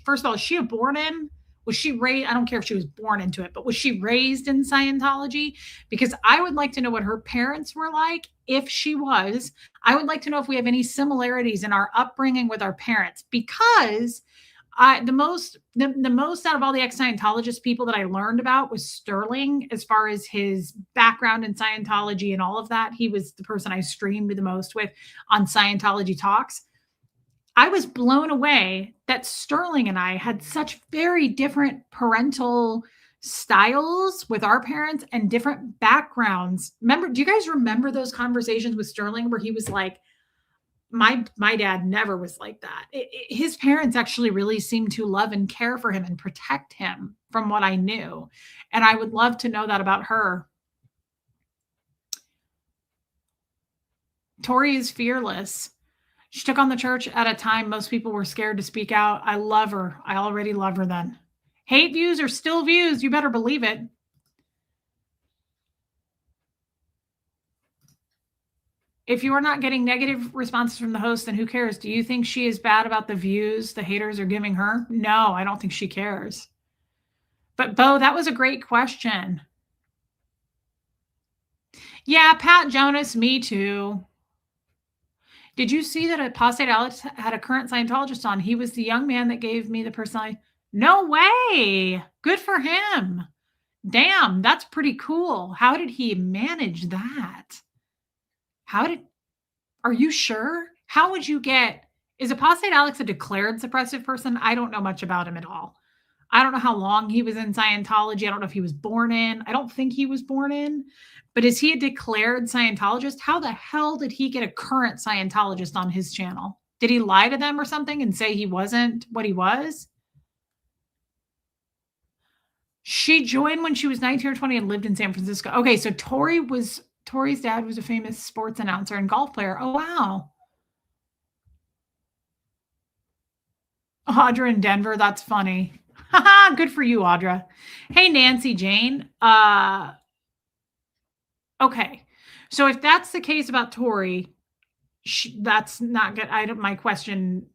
first of all, is she a born in? Was she raised? I don't care if she was born into it, but was she raised in Scientology? Because I would like to know what her parents were like. If she was, I would like to know if we have any similarities in our upbringing with our parents. Because The most out of all the ex-Scientologist people that I learned about was Sterling, as far as his background in Scientology and all of that. He was the person I streamed the most with on Scientology Talks. I was blown away that Sterling and I had such very different parental styles with our parents and different backgrounds. Remember, do you guys remember those conversations with Sterling where he was like, my dad never was like that. His parents actually really seemed to love and care for him and protect him from what I knew. And I would love to know that about her. Tori is fearless. She took on the church at a time most people were scared to speak out. I love her. I already love her then. Hate views are still views. You better believe it. If you are not getting negative responses from the host, then who cares? Do you think she is bad about the views the haters are giving her? No, I don't think she cares. But Bo, that was a great question. Yeah, Pat Jonas, me too. Did you see that Apostate Alex had a current Scientologist on? He was the young man that gave me the personality. No way. Good for him. Damn, that's pretty cool. How did he manage that? Are you sure? How would you get, is Apostate Alex a declared suppressive person? I don't know much about him at all. I don't know how long he was in Scientology. I don't know if he was born in. I don't think he was born in. But is he a declared Scientologist? How the hell did he get a current Scientologist on his channel? Did he lie to them or something and say he wasn't what he was? She joined when she was 19 or 20 and lived in San Francisco. Okay, so Tori's dad was a famous sports announcer and golf player. Oh, wow. Audra in Denver, that's funny. Good for you, Audra. Hey, Nancy Jane. Okay. So if that's the case about Tori, that's not good. My question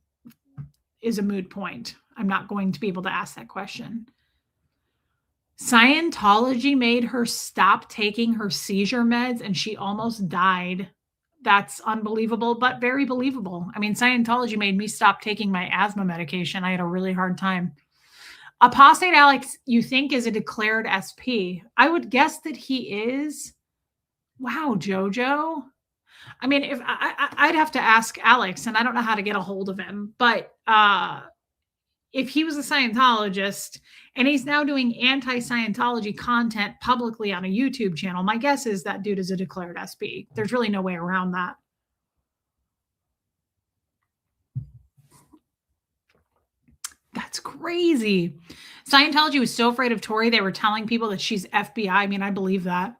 is a moot point. I'm not going to be able to ask that question. Scientology made her stop taking her seizure meds and she almost died. That's unbelievable, but very believable. I mean, Scientology made me stop taking my asthma medication. I had a really hard time. Apostate Alex, you think is a declared SP. I would guess that he is. Wow, Jojo. I mean, if I'd have to ask Alex, and I don't know how to get a hold of him, but if he was a Scientologist and he's now doing anti-Scientology content publicly on a YouTube channel, my guess is that dude is a declared SP. There's really no way around that. That's crazy. Scientology was so afraid of Tori, they were telling people that she's FBI. I mean, I believe that.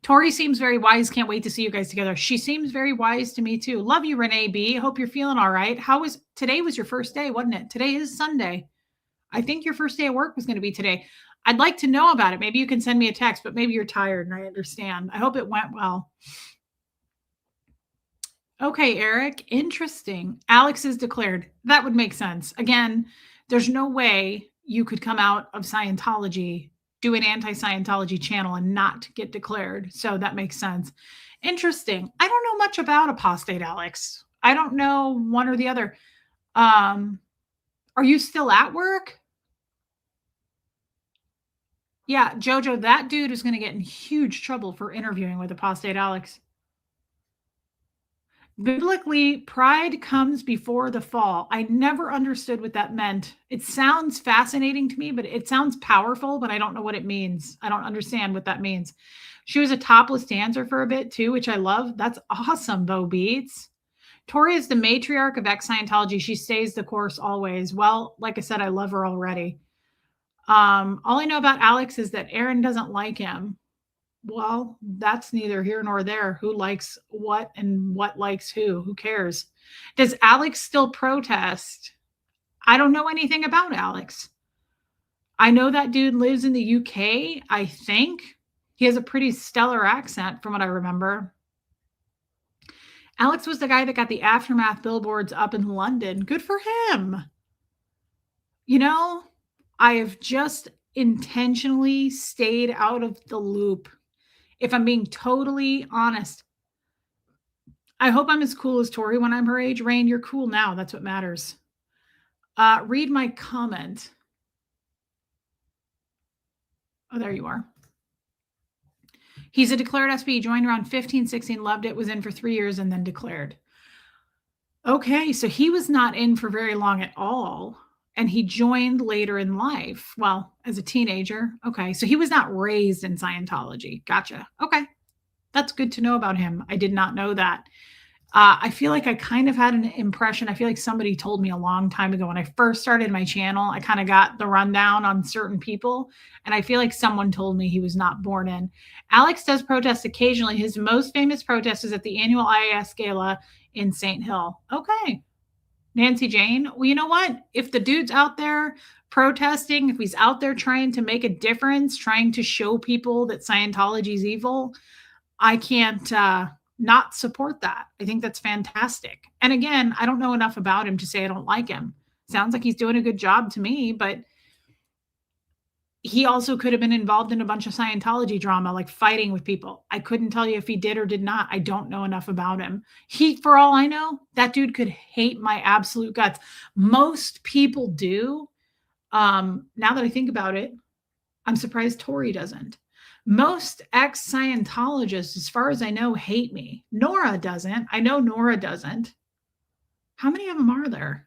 Tori seems very wise. Can't wait to see you guys together. She seems very wise to me too. Love you, Renee B. Hope you're feeling all right. Today was your first day, wasn't it? Today is Sunday. I think your first day of work was going to be today. I'd like to know about it. Maybe you can send me a text, but maybe you're tired and I understand. I hope it went well. Okay, Eric, interesting. Alex is declared. That would make sense. Again, there's no way you could come out of Scientology, do an anti-Scientology channel and not get declared. So that makes sense. Interesting. I don't know much about Apostate Alex. I don't know one or the other. Are you still at work? Yeah, Jojo, that dude is going to get in huge trouble for interviewing with Apostate Alex. Biblically, pride comes before the fall. I never understood what that meant. It sounds fascinating to me, but it sounds powerful, but I don't know what it means. I don't understand what that means. She was a topless dancer for a bit too, which I love. That's awesome, Bo Beats. Tori is the matriarch of ex-Scientology. She stays the course always. Well, like I said, I love her already. All I know about Alex is that Aaron doesn't like him. Well, that's neither here nor there. Who likes what and what likes who? Who cares? Does Alex still protest? I don't know anything about Alex. I know that dude lives in the UK, I think. He has a pretty stellar accent from what I remember. Alex was the guy that got the Aftermath billboards up in London. Good for him. You know, I have just intentionally stayed out of the loop. If I'm being totally honest, I hope I'm as cool as Tori when I'm her age. Rain, you're cool now. That's what matters. Read my comment. Oh, there you are. He's a declared SB, joined around 15, 16, loved it, was in for 3 years, and then declared. Okay, so he was not in for very long at all, and he joined later in life. Well, as a teenager. Okay, so he was not raised in Scientology. Gotcha. Okay, that's good to know about him. I did not know that. I feel like I kind of had an impression. I feel like somebody told me a long time ago when I first started my channel. I kind of got the rundown on certain people, and I feel like someone told me he was not born in. Alex does protest occasionally. His most famous protest is at the annual IAS Gala in St. Hill. Okay. Nancy Jane. Well, you know what? If the dude's out there protesting, if he's out there trying to make a difference, trying to show people that Scientology is evil, I can't not support that. I think that's fantastic. And again, I don't know enough about him to say I don't like him. Sounds like he's doing a good job to me, but he also could have been involved in a bunch of Scientology drama, like fighting with people. I couldn't tell you if he did or did not. I don't know enough about him. He, for all I know, that dude could hate my absolute guts. Most people do. Now that I think about it, I'm surprised Tori doesn't. Most ex Scientologists, as far as I know, hate me. Nora doesn't. I know Nora doesn't. How many of them are there?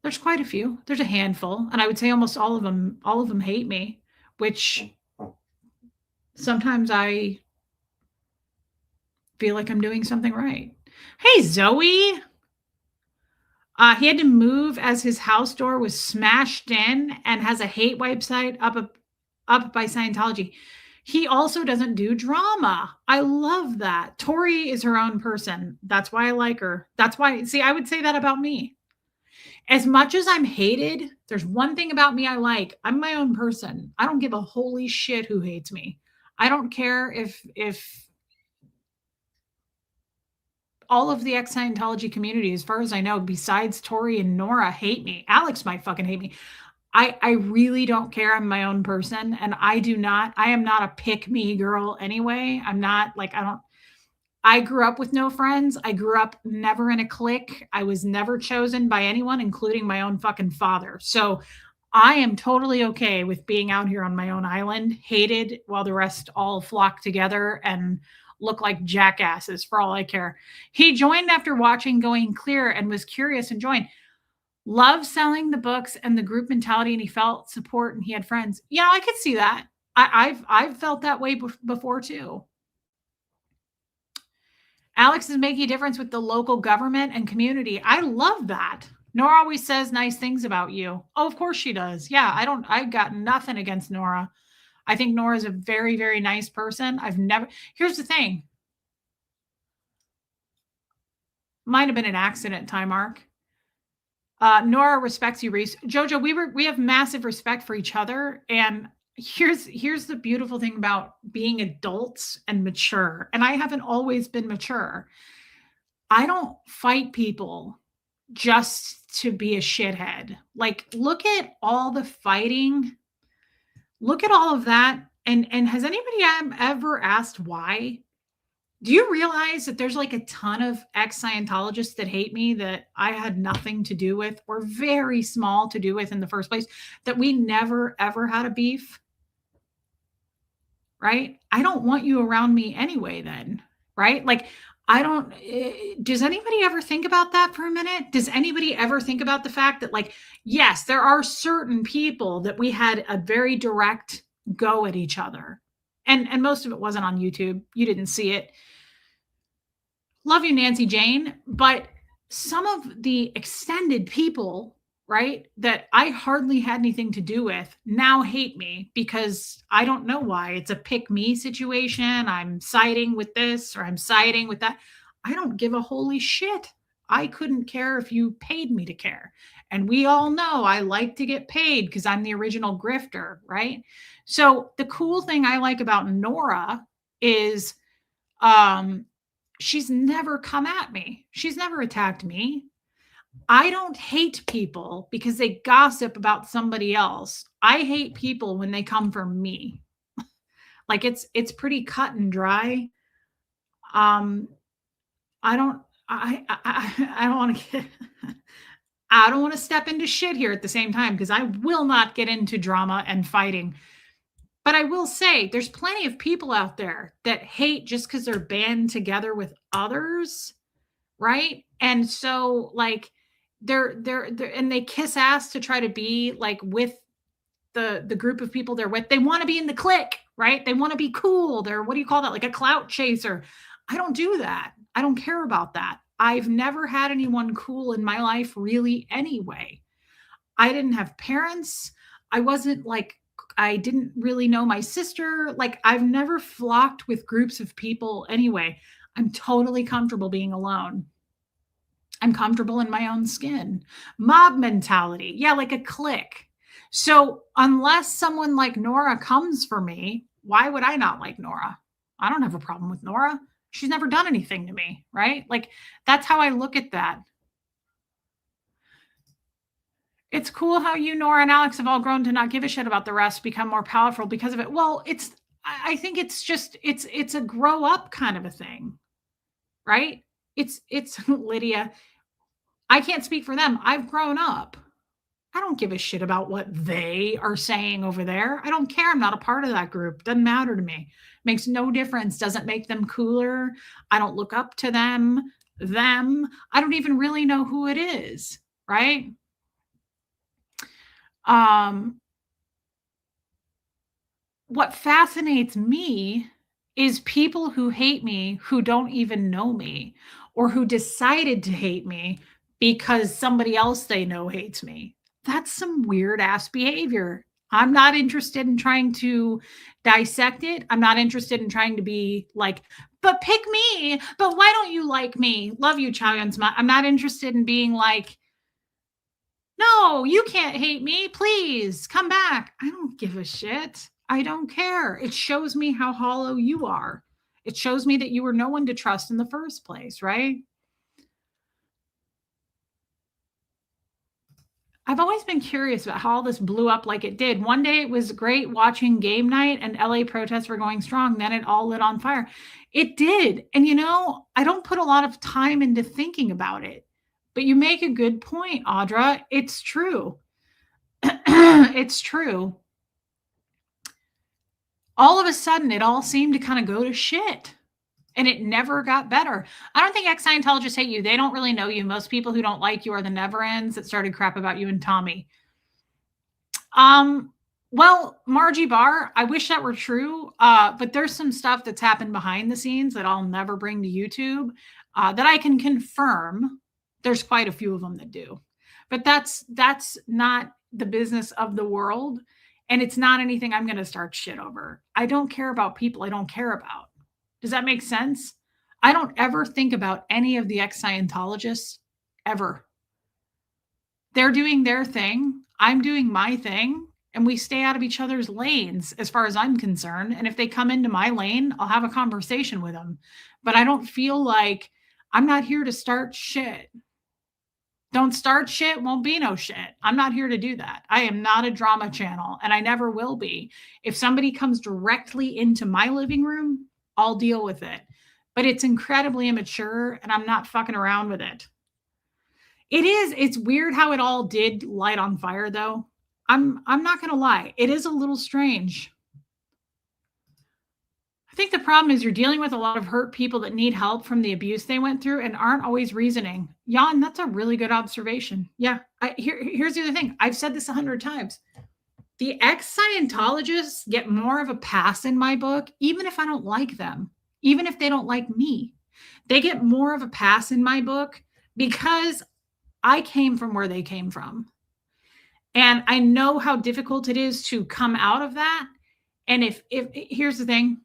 There's quite a few. There's a handful, and I would say almost all of them hate me, which sometimes I feel like I'm doing something right. Hey, Zoe. He had to move as his house door was smashed in and has a hate website up by Scientology. He also doesn't do drama. I love that. Tori is her own person. That's why I like her. That's why, see, I would say that about me. As much as I'm hated, there's one thing about me I like. I'm my own person. I don't give a holy shit who hates me. I don't care if all of the ex Scientology community, as far as I know, besides Tori and Nora, hate me. Alex might fucking hate me. I really don't care. I'm my own person, and I am not a pick me girl anyway. I'm not like, I grew up with no friends. I grew up never in a clique. I was never chosen by anyone, including my own fucking father. So I am totally okay with being out here on my own island, hated while the rest all flock together and look like jackasses for all I care. He joined after watching Going Clear and was curious and joined. Loved selling the books and the group mentality, and he felt support and he had friends. Yeah, I could see that. I've felt that way before too. Alex is making a difference with the local government and community. I love that. Nora always says nice things about you. Oh, of course she does. Yeah, I got nothing against Nora. I think Nora is a very, very nice person. Here's the thing. Might have been an accident, time mark. Nora respects you, Reese. Jojo, we have massive respect for each other. And here's the beautiful thing about being adults and mature. And I haven't always been mature. I don't fight people just to be a shithead. Like, look at all the fighting. Look at all of that. And has anybody ever asked why? Do you realize that there's like a ton of ex Scientologists that hate me that I had nothing to do with or very small to do with in the first place, that we never, ever had a beef? Right? I don't want you around me anyway, then. Right? Like, does anybody ever think about that for a minute? Does anybody ever think about the fact that, like, yes, there are certain people that we had a very direct go at each other. And most of it wasn't on YouTube. You didn't see it. Love you, Nancy Jane. But some of the extended people, right, that I hardly had anything to do with now hate me because I don't know why. It's a pick me situation. I'm siding with this or I'm siding with that. I don't give a holy shit. I couldn't care if you paid me to care. And we all know I like to get paid because I'm the original grifter, right? So the cool thing I like about Nora is she's never come at me. She's never attacked me. I don't hate people because they gossip about somebody else. I hate people when they come for me. Like, it's pretty cut and dry. I don't I don't want to get I don't want to step into shit here at the same time because I will not get into drama and fighting. But I will say there's plenty of people out there that hate just because they're band together with others, right? And so like they're and they kiss ass to try to be like with the group of people they're with. They want to be in the clique, right? They want to be cool. They're what do you call that? Like a clout chaser. I don't do that. I don't care about that. I've never had anyone cool in my life really anyway. I didn't have parents. I wasn't like I didn't really know my sister. Like I've never flocked with groups of people anyway. I'm totally comfortable being alone. I'm comfortable in my own skin. Mob mentality. Yeah, like a clique. So, unless someone like Nora comes for me, why would I not like Nora? I don't have a problem with Nora. She's never done anything to me, right? Like, that's how I look at that. It's cool how you, Nora, and Alex have all grown to not give a shit about the rest, become more powerful because of it. Well, I think it's just, it's a grow up kind of a thing, right? It's Lydia. I can't speak for them. I've grown up. I don't give a shit about what they are saying over there. I don't care. I'm not a part of that group. Doesn't matter to me. Makes no difference. Doesn't make them cooler. I don't look up to them. I don't even really know who it is, right? Um, what fascinates me is people who hate me who don't even know me or who decided to hate me because somebody else they know hates me. That's some weird ass behavior. I'm not interested in trying to dissect it. I'm not interested in trying to be like, but pick me. But why don't you like me? Love you, Chow Yun. I'm not interested in being like, no, you can't hate me. Please come back. I don't give a shit. I don't care. It shows me how hollow you are. It shows me that you were no one to trust in the first place, right? I've always been curious about how all this blew up like it did. One day it was great watching game night and LA protests were going strong. Then it all lit on fire. It did. And I don't put a lot of time into thinking about it. But you make a good point, Audra. It's true. It's true. All of a sudden, it all seemed to kind of go to shit. And it never got better. I don't think ex-Scientologists hate you. They don't really know you. Most people who don't like you are the never ends that started crap about you and Tommy. Well, Margie Barr, I wish that were true. But there's some stuff that's happened behind the scenes that I'll never bring to YouTube that I can confirm. There's quite a few of them that do. But that's not the business of the world. And it's not anything I'm going to start shit over. I don't care about people I don't care about. Does that make sense? I don't ever think about any of the ex-Scientologists ever. They're doing their thing. I'm doing my thing. And we stay out of each other's lanes as far as I'm concerned. And if they come into my lane, I'll have a conversation with them. But I don't feel like I'm not here to start shit. Don't start shit, won't be no shit. I'm not here to do that. I am not a drama channel and I never will be. If somebody comes directly into my living room, I'll deal with it. But it's incredibly immature and I'm not fucking around with it. It's weird how it all did light on fire though. I'm not going to lie. It is a little strange. I think the problem is you're dealing with a lot of hurt people that need help from the abuse they went through and aren't always reasoning. Jan, that's a really good observation. Yeah. Here's the other thing. I've said this 100 times. The ex-Scientologists get more of a pass in my book, even if I don't like them, even if they don't like me. They get more of a pass in my book because I came from where they came from. And I know how difficult it is to come out of that. And if here's the thing,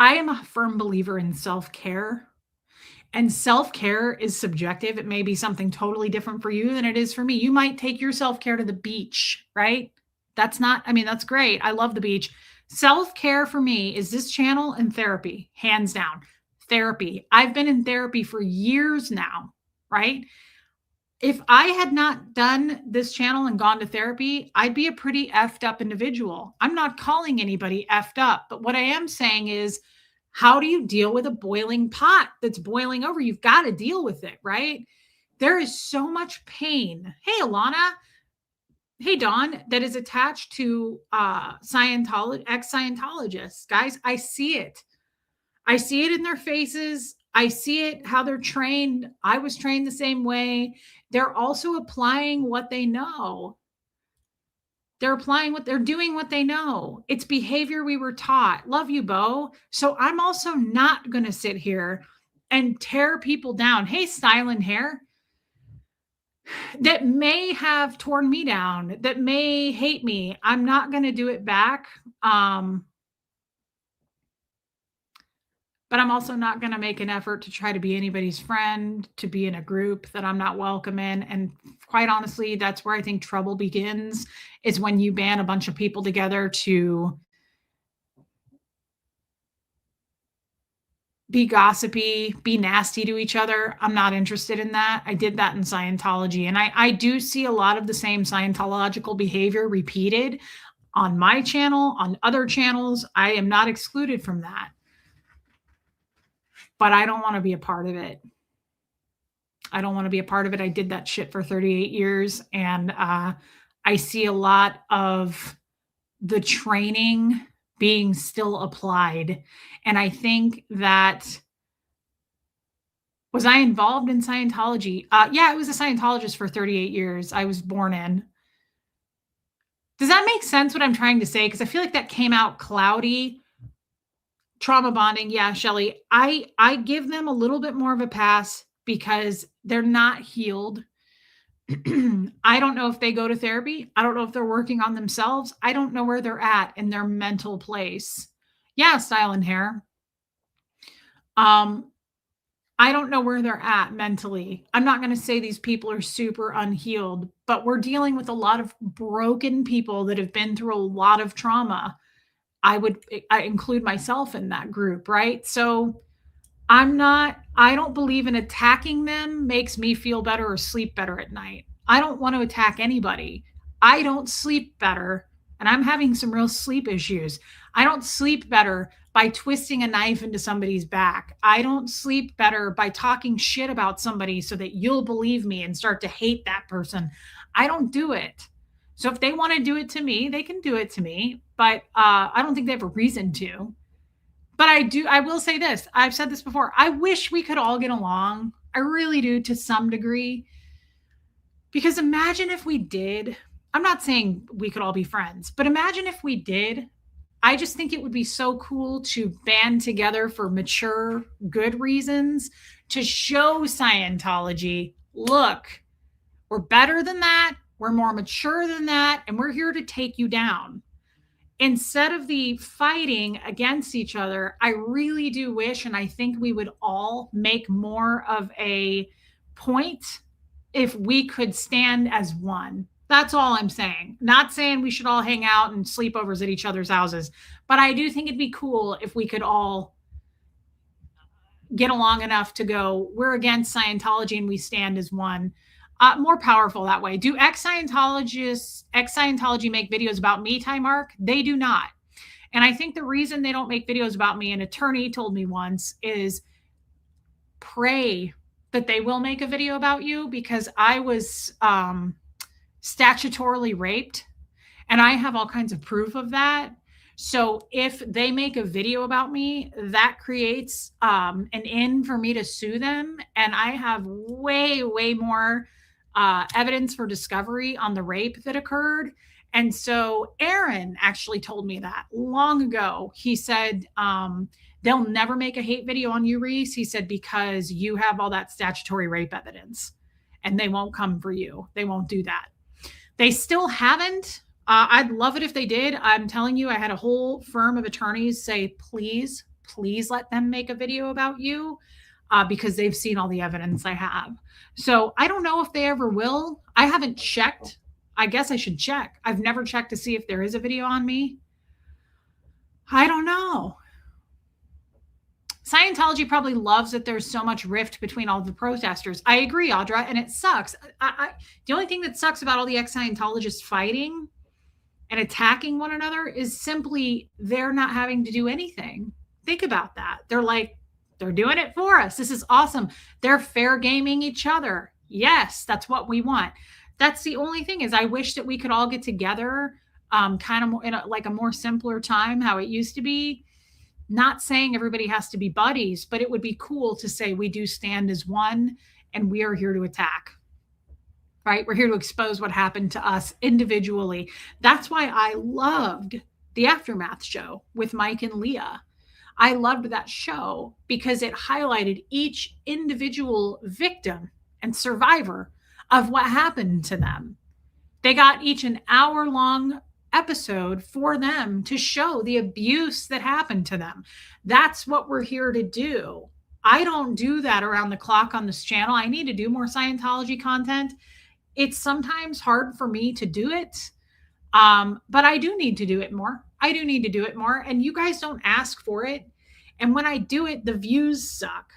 I am a firm believer in self-care. And self-care is subjective. It may be something totally different for you than it is for me. You might take your self-care to the beach, right? That's great. I love the beach. Self-care for me is this channel and therapy, hands down. Therapy. I've been in therapy for years now, right? If I had not done this channel and gone to therapy, I'd be a pretty effed up individual. I'm not calling anybody effed up, but what I am saying is, How do you deal with a boiling pot that's boiling over? You've got to deal with it, right? There is so much pain. Hey, Alana. Hey, Dawn, that is attached to Scientology, ex Scientologists. Guys, I see it. I see it in their faces. I see it how they're trained. I was trained the same way. They're also applying what they know. They're applying what they're doing, what they know. It's behavior we were taught. Love you, Bo. So I'm also not going to sit here and tear people down. Hey, styling hair that may have torn me down, that may hate me. I'm not going to do it back. But I'm also not going to make an effort to try to be anybody's friend, to be in a group that I'm not welcome in. And quite honestly, that's where I think trouble begins, is when you ban a bunch of people together to be gossipy, be nasty to each other. I'm not interested in that. I did that in Scientology. And I do see a lot of the same Scientological behavior repeated on my channel, on other channels. I am not excluded from that. But I don't want to be a part of it. I don't want to be a part of it. I did that shit for 38 years. And I see a lot of the training being still applied. And I think that, was I involved in Scientology? Yeah, I was a Scientologist for 38 years. I was born in. Does that make sense what I'm trying to say? Because I feel like that came out cloudy. Trauma bonding, yeah, Shelly. I give them a little bit more of a pass because they're not healed. I don't know if they go to therapy. I don't know if they're working on themselves. I don't know where they're at in their mental place. Yeah, style and hair. I don't know where they're at mentally. I'm not going to say these people are super unhealed, but we're dealing with a lot of broken people that have been through a lot of trauma. I include myself in that group, right? So I don't believe in attacking them makes me feel better or sleep better at night. I don't want to attack anybody. I don't sleep better, and I'm having some real sleep issues. I don't sleep better by twisting a knife into somebody's back. I don't sleep better by talking shit about somebody so that you'll believe me and start to hate that person. I don't do it. So if they want to do it to me, they can do it to me, but I don't think they have a reason to. But I will say this. I've said this before. I wish we could all get along. I really do, to some degree. Because imagine if we did. I'm not saying we could all be friends, but imagine if we did. I just think it would be so cool to band together for mature, good reasons to show Scientology, look, we're better than that. We're more mature than that. And we're here to take you down. Instead of the fighting against each other, I really do wish, and I think we would all make more of a point if we could stand as one. That's all I'm saying. Not saying we should all hang out and sleepovers at each other's houses, but I do think it'd be cool if we could all get along enough to go, we're against Scientology and we stand as one. More powerful that way. Do ex-Scientology make videos about me, Ty Mark? They do not. And I think the reason they don't make videos about me, an attorney told me once, is pray that they will make a video about you, because I was statutorily raped and I have all kinds of proof of that. So if they make a video about me, that creates an in for me to sue them. And I have way, way more evidence for discovery on the rape that occurred. And so Aaron actually told me that long ago. He said, they'll never make a hate video on you, Reese. He said, because you have all that statutory rape evidence and they won't come for you. They won't do that. They still haven't. I'd love it if they did. I'm telling you, I had a whole firm of attorneys say, please, please let them make a video about you, because they've seen all the evidence I have. So I don't know if they ever will. I haven't checked. I guess I should check. I've never checked to see if there is a video on me. I don't know. Scientology probably loves that there's so much rift between all the protesters. I agree, Audra, and it sucks. The only thing that sucks about all the ex-Scientologists fighting and attacking one another is simply they're not having to do anything. Think about that. They're like, they're doing it for us. This is awesome. They're fair gaming each other. Yes, that's what we want. That's the only thing is I wish that we could all get together kind of in like a more simpler time, how it used to be. Not saying everybody has to be buddies, but it would be cool to say we do stand as one and we are here to attack, right? We're here to expose what happened to us individually. That's why I loved the Aftermath show with Mike and Leah. I loved that show because it highlighted each individual victim and survivor of what happened to them. They got each an hour long episode for them to show the abuse that happened to them. That's what we're here to do. I don't do that around the clock on this channel. I need to do more Scientology content. It's sometimes hard for me to do it, but I do need to do it more. I do need to do it more, and you guys don't ask for it. And when I do it, the views suck.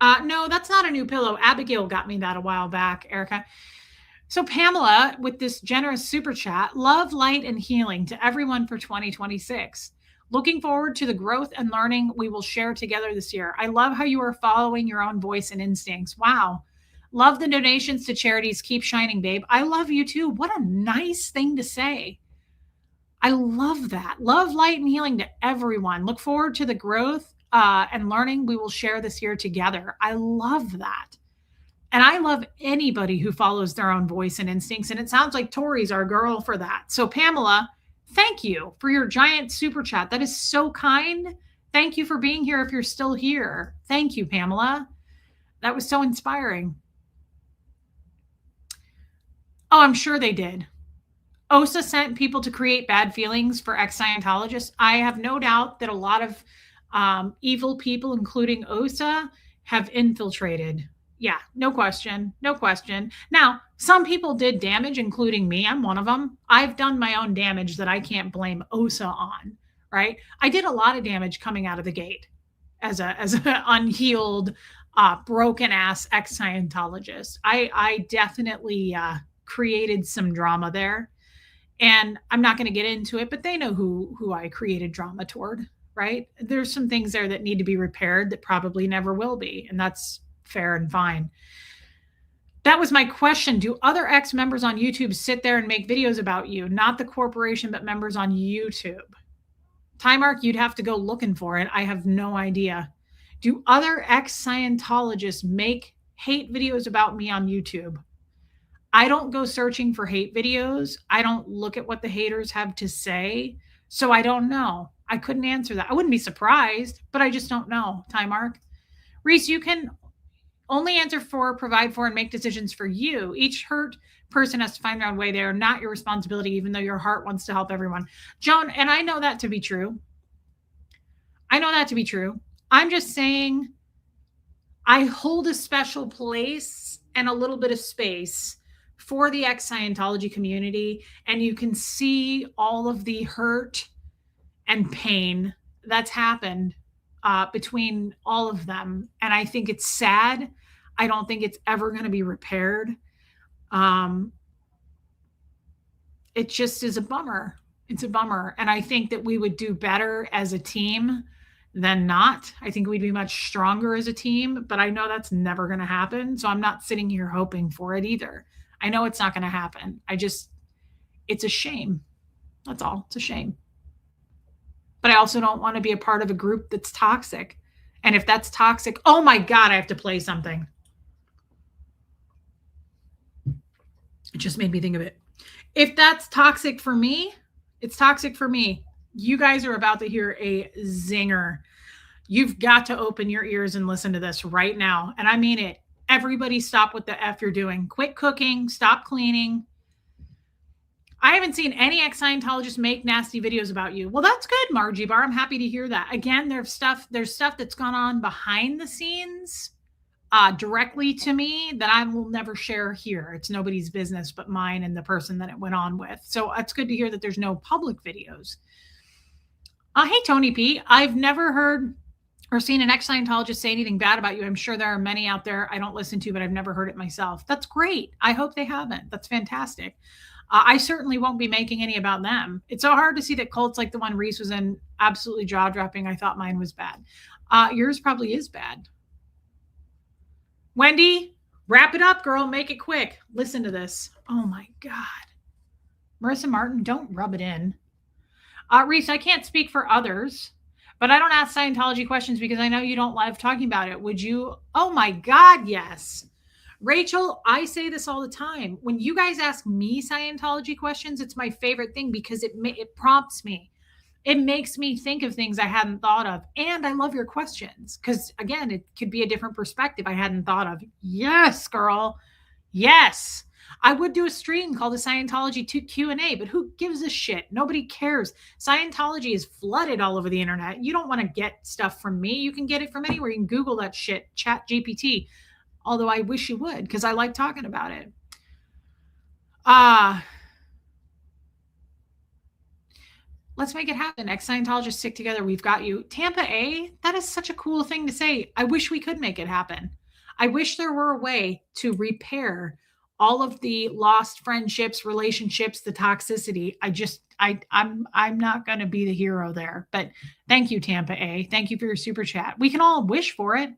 No, that's not a new pillow. Abigail got me that a while back, Erica. So Pamela, with this generous super chat, love, light, and healing to everyone for 2026. Looking forward to the growth and learning we will share together this year. I love how you are following your own voice and instincts. Wow. Love the donations to charities. Keep shining, babe. I love you too. What a nice thing to say. I love that. Love, light, and healing to everyone. Look forward to the growth and learning we will share this year together. I love that. And I love anybody who follows their own voice and instincts. And it sounds like Tori's our girl for that. So Pamela, thank you for your giant super chat. That is so kind. Thank you for being here if you're still here. Thank you, Pamela. That was so inspiring. Oh, I'm sure they did. OSA sent people to create bad feelings for ex-Scientologists. I have no doubt that a lot of evil people, including OSA, have infiltrated. Yeah, no question. No question. Now, some people did damage, including me. I'm one of them. I've done my own damage that I can't blame OSA on, right? I did a lot of damage coming out of the gate as an unhealed, broken ass ex-Scientologist. I definitely created some drama there. And I'm not going to get into it, but they know who I created drama toward, right? There's some things there that need to be repaired that probably never will be. And that's fair and fine. That was my question. Do other ex-members on YouTube sit there and make videos about you? Not the corporation, but members on YouTube. Timark, you'd have to go looking for it. I have no idea. Do other ex-Scientologists make hate videos about me on YouTube? I don't go searching for hate videos. I don't look at what the haters have to say. So I don't know. I couldn't answer that. I wouldn't be surprised, but I just don't know. Timark. Reese, you can only answer for, provide for, and make decisions for you. Each hurt person has to find their own way. They are not your responsibility, even though your heart wants to help everyone. Joan, and I know that to be true. I know that to be true. I'm just saying I hold a special place and a little bit of space for the ex-Scientology community, and you can see all of the hurt and pain that's happened between all of them. And I think it's sad. I don't think it's ever going to be repaired. It just is a bummer. It's a bummer. And I think that we would do better as a team than not. I think we'd be much stronger as a team, but I know that's never going to happen. So I'm not sitting here hoping for it either. I know it's not going to happen. It's a shame. That's all. It's a shame. But I also don't want to be a part of a group that's toxic. And if that's toxic, oh my God, I have to play something. It just made me think of it. If that's toxic for me, it's toxic for me. You guys are about to hear a zinger. You've got to open your ears and listen to this right now. And I mean it. Everybody stop what the F you're doing. Quit cooking. Stop cleaning. I haven't seen any ex-Scientologists make nasty videos about you. Well, that's good, Margie Bar. I'm happy to hear that. Again, there's stuff that's gone on behind the scenes directly to me that I will never share here. It's nobody's business but mine and the person that it went on with. So it's good to hear that there's no public videos. Hey, Tony P. I've never heard or seen an ex-Scientologist say anything bad about you. I'm sure there are many out there I don't listen to, but I've never heard it myself. That's great. I hope they haven't. That's fantastic. I certainly won't be making any about them. It's so hard to see that cults like the one Reese was in absolutely jaw dropping. I thought mine was bad. Yours probably is bad. Wendy, wrap it up, girl. Make it quick. Listen to this. Oh my God. Marissa Martin, don't rub it in. Reese, I can't speak for others, but I don't ask Scientology questions because I know you don't love talking about it. Would you? Oh my God, yes. Rachel, I say this all the time. When you guys ask me Scientology questions, it's my favorite thing because it prompts me. It makes me think of things I hadn't thought of. And I love your questions because, again, it could be a different perspective I hadn't thought of. Yes, girl. Yes. I would do a stream called the Scientology Q&A, but who gives a shit? Nobody cares. Scientology is flooded all over the internet. You don't want to get stuff from me. You can get it from anywhere. You can Google that shit, Chat GPT. Although I wish you would because I like talking about it. Let's make it happen. Ex Scientologists stick together. We've got you. Tampa A, that is such a cool thing to say. I wish we could make it happen. I wish there were a way to repair all of the lost friendships, relationships, the toxicity. I'm not going to be the hero there. But thank you, Tampa A. Thank you for your super chat. We can all wish for it.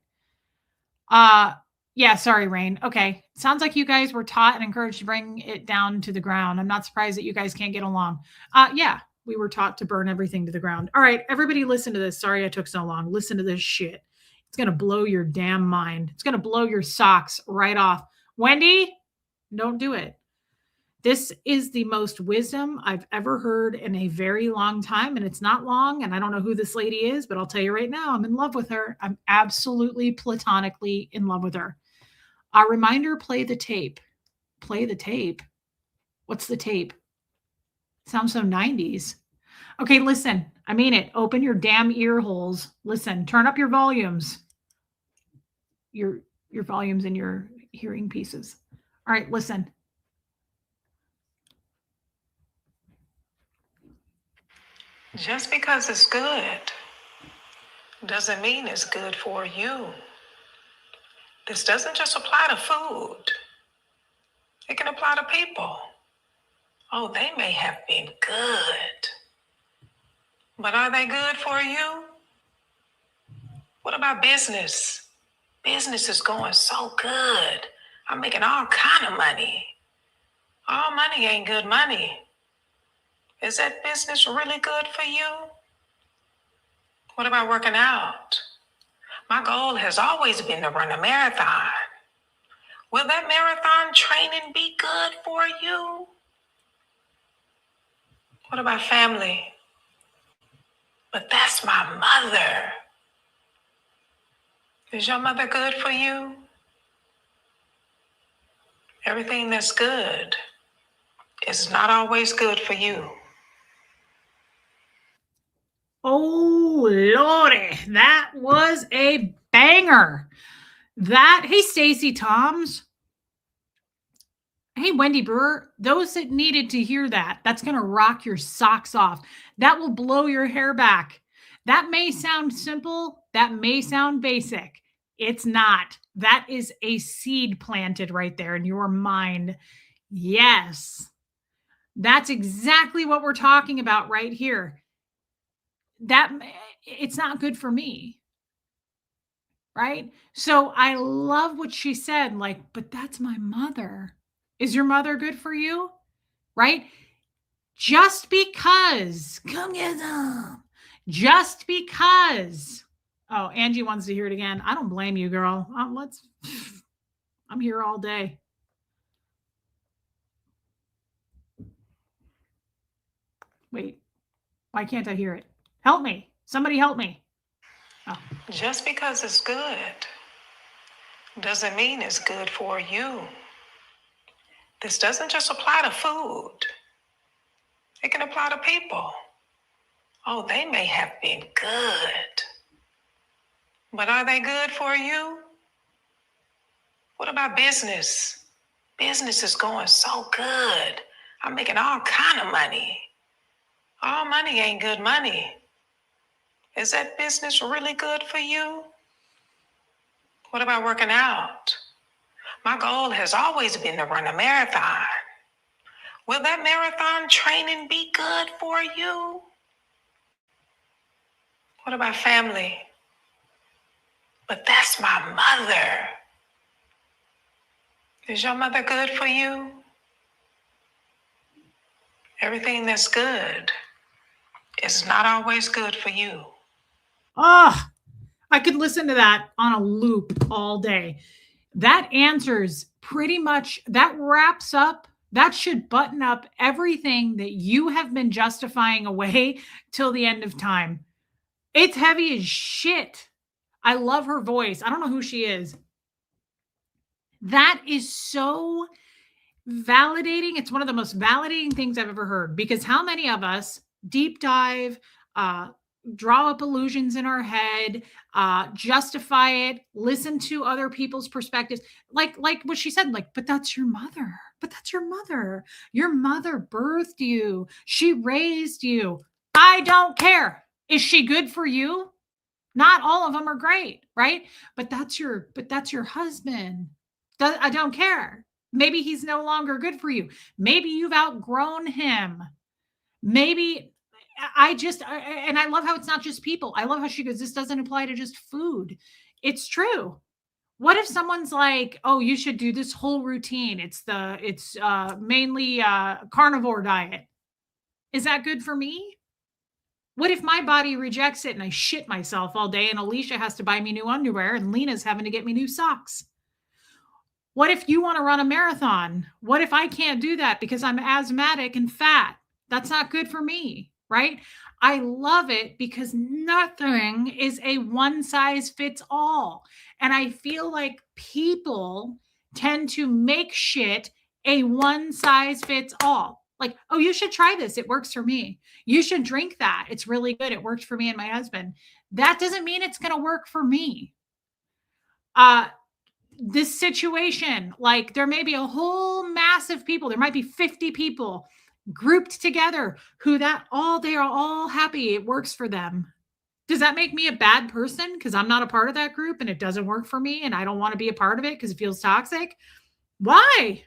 Yeah, sorry, Rain. Okay. Sounds like you guys were taught and encouraged to bring it down to the ground. I'm not surprised that you guys can't get along. Yeah, we were taught to burn everything to the ground. All right, everybody listen to this. Sorry I took so long. Listen to this shit. It's going to blow your damn mind. It's going to blow your socks right off. Wendy, don't do it. This is the most wisdom I've ever heard in a very long time, and it's not long, and I don't know who this lady is, but I'll tell you right now, I'm in love with her. I'm absolutely platonically in love with her. A reminder, play the tape. Play the tape. What's the tape? Sounds so 90s. Okay, listen. I mean it. Open your damn ear holes. Listen. Turn up your volumes. Your volumes in your hearing pieces. All right, listen. Just because it's good doesn't mean it's good for you. This doesn't just apply to food. It can apply to people. Oh, they may have been good, but are they good for you? What about business? Business is going so good. I'm making all kind of money. All money ain't good money. Is that business really good for you? What about working out? My goal has always been to run a marathon. Will that marathon training be good for you? What about family? But that's my mother. Is your mother good for you? Everything that's good is not always good for you. Oh, Lordy, that was a banger. Hey, Stacey Toms. Hey, Wendy Brewer, those that needed to hear that's going to rock your socks off. That will blow your hair back. That may sound simple. That may sound basic. It's not. That is a seed planted right there in your mind. Yes. That's exactly what we're talking about right here. It's not good for me. Right? So I love what she said, like, but that's my mother. Is your mother good for you? Right? Just because. Come get them. Just because. Oh, Angie wants to hear it again. I don't blame you, girl. I'm here all day. Wait, why can't I hear it? Help me. Somebody help me. Oh. Just because it's good doesn't mean it's good for you. This doesn't just apply to food. It can apply to people. Oh, they may have been good, but are they good for you? What about business? Business is going so good. I'm making all kind of money. All money ain't good money. Is that business really good for you? What about working out? My goal has always been to run a marathon. Will that marathon training be good for you? What about family? But that's my mother. Is your mother good for you? Everything that's good is not always good for you. Oh, I could listen to that on a loop all day. That answers pretty much, that wraps up, that should button up everything that you have been justifying away till the end of time. It's heavy as shit. I love her voice. I don't know who she is. That is so validating. It's one of the most validating things I've ever heard, because how many of us deep dive, uh, draw up illusions in our head, justify it, listen to other people's perspectives, like what she said, like, but that's your mother. But that's your mother. Your mother birthed you. She raised you. I don't care. Is she good for you? Not all of them are great, right? But that's your husband. I don't care. Maybe he's no longer good for you. Maybe you've outgrown him. Maybe and I love how it's not just people. I love how she goes, this doesn't apply to just food. It's true. What if someone's like, oh, you should do this whole routine? It's mainly carnivore diet. Is that good for me? What if my body rejects it and I shit myself all day and Alicia has to buy me new underwear and Lena's having to get me new socks? What if you want to run a marathon? What if I can't do that because I'm asthmatic and fat? That's not good for me, right? I love it because nothing is a one size fits all. And I feel like people tend to make shit a one size fits all. Like, oh, you should try this. It works for me. You should drink that. It's really good. It worked for me and my husband. That doesn't mean it's going to work for me. This situation, like there may be a whole mass of people, there might be 50 people grouped together who they are all happy it works for them. Does that make me a bad person because I'm not a part of that group and it doesn't work for me and I don't want to be a part of it because it feels toxic? Why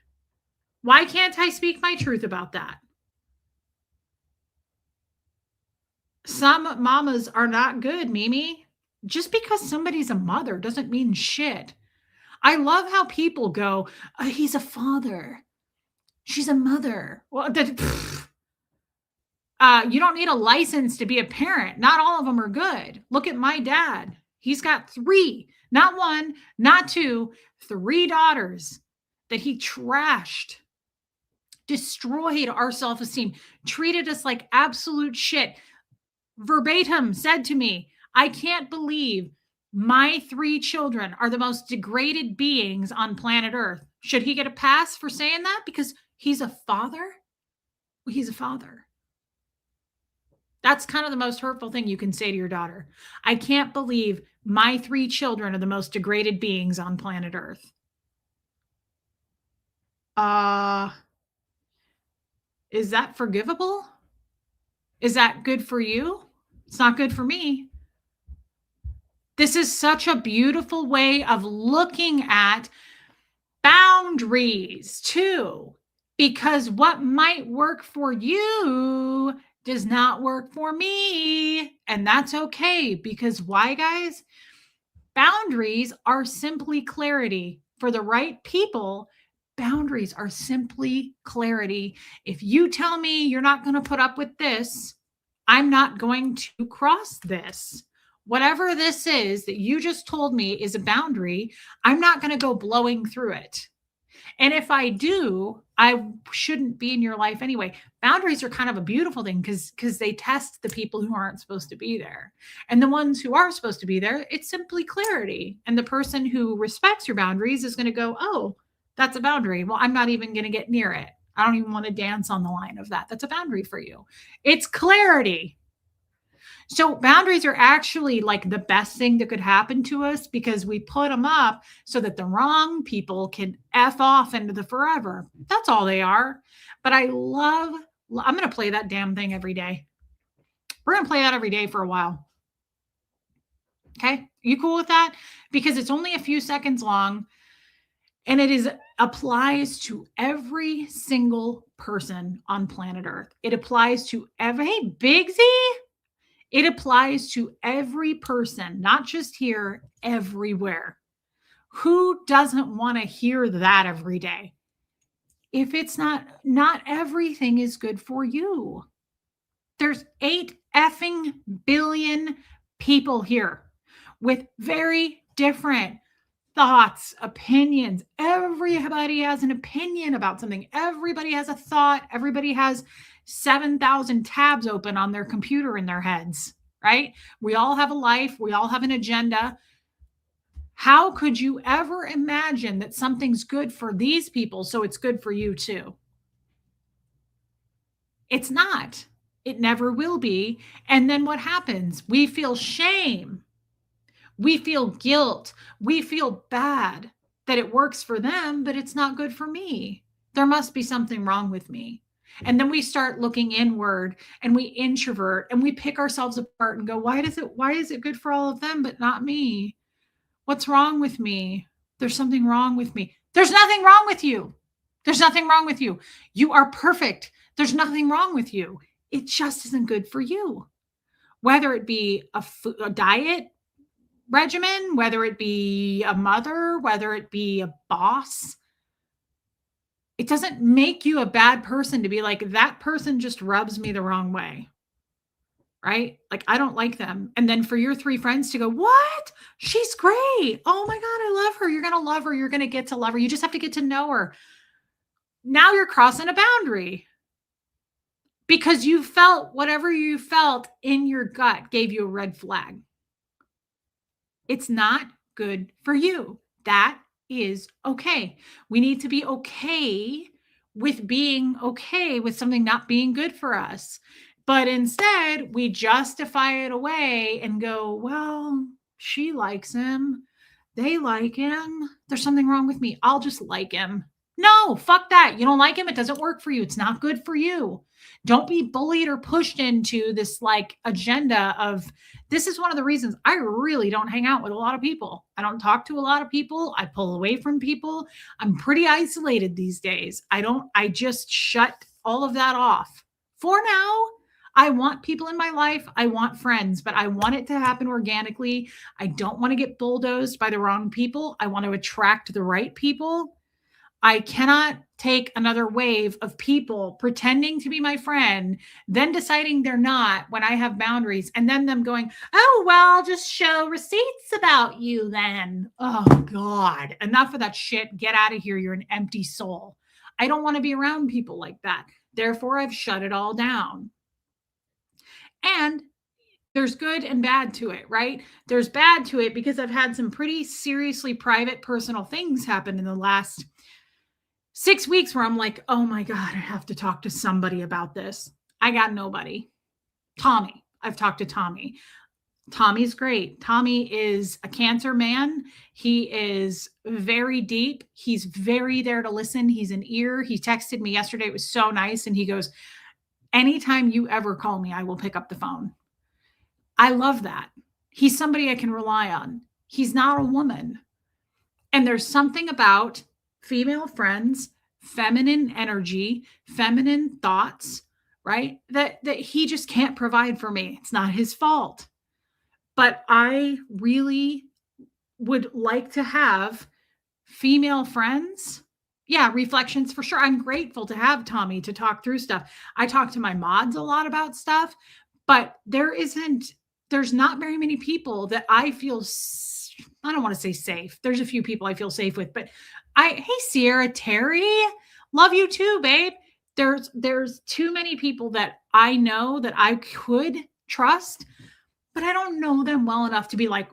can't I speak my truth about that? Some mamas are not good, Mimi. Just because somebody's a mother doesn't mean shit. I love how people go, he's a father. She's a mother. Well, you don't need a license to be a parent. Not all of them are good. Look at my dad. He's got 3, not 1, not 2, 3 daughters that he trashed, destroyed our self-esteem, treated us like absolute shit. Verbatim said to me, I can't believe my 3 children are the most degraded beings on planet Earth. Should he get a pass for saying that? Because he's a father? He's a father. That's kind of the most hurtful thing you can say to your daughter. I can't believe my 3 children are the most degraded beings on planet Earth. Is that forgivable? Is that good for you? It's not good for me. This is such a beautiful way of looking at boundaries too, because what might work for you does not work for me. And that's okay, because why, guys? Boundaries are simply clarity. For the right people, boundaries are simply clarity. If you tell me you're not going to put up with this, I'm not going to cross this. Whatever this is that you just told me is a boundary, I'm not going to go blowing through it. And if I do, I shouldn't be in your life anyway. Boundaries are kind of a beautiful thing because they test the people who aren't supposed to be there. And the ones who are supposed to be there, it's simply clarity. And the person who respects your boundaries is going to go, oh, that's a boundary. Well, I'm not even going to get near it. I don't even want to dance on the line of that. That's a boundary for you. It's clarity. So boundaries are actually like the best thing that could happen to us because we put them up so that the wrong people can F off into the forever. That's all they are. But I'm going to play that damn thing every day. We're going to play that every day for a while. Okay. You cool with that? Because it's only a few seconds long. And it is applies to every single person on planet Earth. It applies to every, hey, Bigsy, it applies to every person, not just here, everywhere. Who doesn't want to hear that every day? If it's not everything is good for you. There's 8 effing billion people here with very different thoughts, opinions. Everybody has an opinion about something. Everybody has a thought. Everybody has 7,000 tabs open on their computer in their heads, right? We all have a life. We all have an agenda. How could you ever imagine that something's good for these people, so it's good for you too? It's not. It never will be. And then what happens? We feel shame. We feel guilt. We feel bad that it works for them, but it's not good for me. There must be something wrong with me. And then we start looking inward and we introvert and we pick ourselves apart and go, why is it good for all of them, but not me? What's wrong with me? There's something wrong with me. There's nothing wrong with you. There's nothing wrong with you. You are perfect. There's nothing wrong with you. It just isn't good for you. Whether it be a diet regimen, whether it be a mother, whether it be a boss, it doesn't make you a bad person to be like, that person just rubs me the wrong way. Right? Like, I don't like them. And then for your 3 friends to go, what? She's great. Oh my God, I love her. You're going to love her. You're going to get to love her. You just have to get to know her. Now you're crossing a boundary because you felt whatever you felt in your gut gave you a red flag. It's not good for you. That is okay. We need to be okay with being okay with something not being good for us. But instead, we justify it away and go, well, she likes him. They like him. There's something wrong with me. I'll just like him. No, fuck that. You don't like him. It doesn't work for you. It's not good for you. Don't be bullied or pushed into this like agenda of, this is one of the reasons I really don't hang out with a lot of people. I don't talk to a lot of people. I pull away from people. I'm pretty isolated these days. I just shut all of that off for now. I want people in my life. I want friends, but I want it to happen organically. I don't want to get bulldozed by the wrong people. I want to attract the right people. I cannot take another wave of people pretending to be my friend, then deciding they're not when I have boundaries, and then them going, oh, well, I'll just show receipts about you then. Oh, God. Enough of that shit. Get out of here. You're an empty soul. I don't want to be around people like that. Therefore, I've shut it all down. And there's good and bad to it, right? There's bad to it because I've had some pretty seriously private, personal things happen in the last 6 weeks where I'm like, oh my God, I have to talk to somebody about this. I got nobody. Tommy. I've talked to Tommy. Tommy's great. Tommy is a Cancer man. He is very deep. He's very there to listen. He's an ear. He texted me yesterday. It was so nice. And he goes, anytime you ever call me, I will pick up the phone. I love that. He's somebody I can rely on. He's not a woman. And there's something about female friends, feminine energy, feminine thoughts, right? That he just can't provide for me. It's not his fault. But I really would like to have female friends. Yeah, reflections for sure. I'm grateful to have Tommy to talk through stuff. I talk to my mods a lot about stuff, but there's not very many people that I feel, I don't want to say safe. There's a few people I feel safe with, but hey, Sierra Terry, love you too, babe. There's too many people that I know that I could trust, but I don't know them well enough to be like,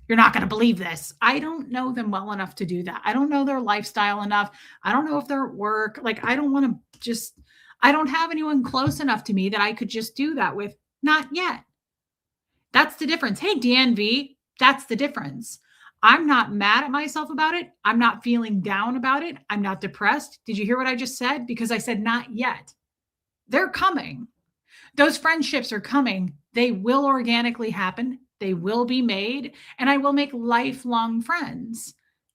you're not going to believe this. I don't know them well enough to do that. I don't know their lifestyle enough. I don't know if they're at work. Like, I don't have anyone close enough to me that I could just do that with. Not yet. That's the difference. Hey, DNV, that's the difference. I'm not mad at myself about it. I'm not feeling down about it. I'm not depressed. Did you hear what I just said? Because I said not yet. They're coming. Those friendships are coming. They will organically happen. They will be made, and I will make lifelong friends.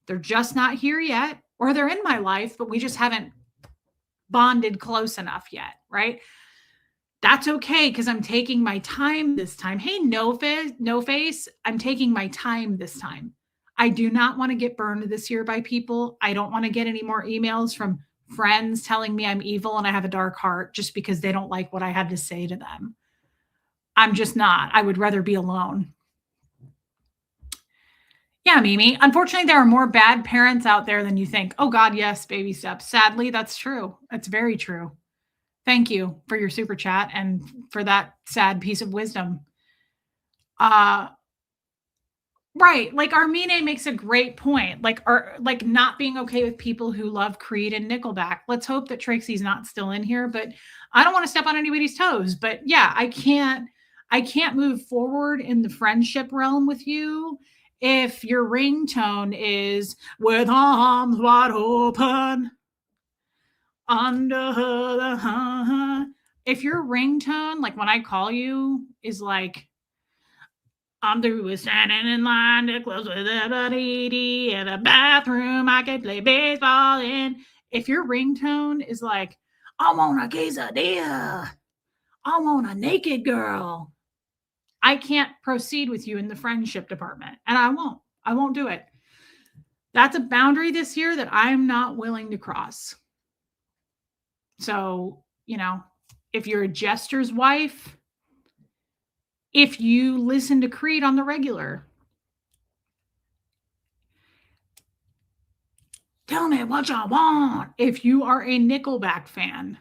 They're just not here yet, or they're in my life, but we just haven't bonded close enough yet, right? That's okay because I'm taking my time this time. Hey, no face, I'm taking my time this time. I do not want to get burned this year by people. I don't want to get any more emails from friends telling me I'm evil and I have a dark heart just because they don't like what I had to say to them. I'm just not. I would rather be alone. Yeah, Mimi. Unfortunately, there are more bad parents out there than you think. Oh, God, yes, baby steps. Sadly, that's true. That's very true. Thank you for your super chat and for that sad piece of wisdom. Uh, right. Like Armine makes a great point. Like not being okay with people who love Creed and Nickelback. Let's hope that Trixie's not still in here, but I don't want to step on anybody's toes. But yeah, I can't move forward in the friendship realm with you if your ringtone is with arms wide open under the if your ringtone, like when I call you, is like I'm through with standing in line to close with everybody in a bathroom I can play baseball in. If your ringtone is like, I want a quesadilla, I want a naked girl, I can't proceed with you in the friendship department. And I won't. I won't do it. That's a boundary this year that I'm not willing to cross. So, if you're a jester's wife, if you listen to Creed on the regular, tell me what you want. If you are a Nickelback fan,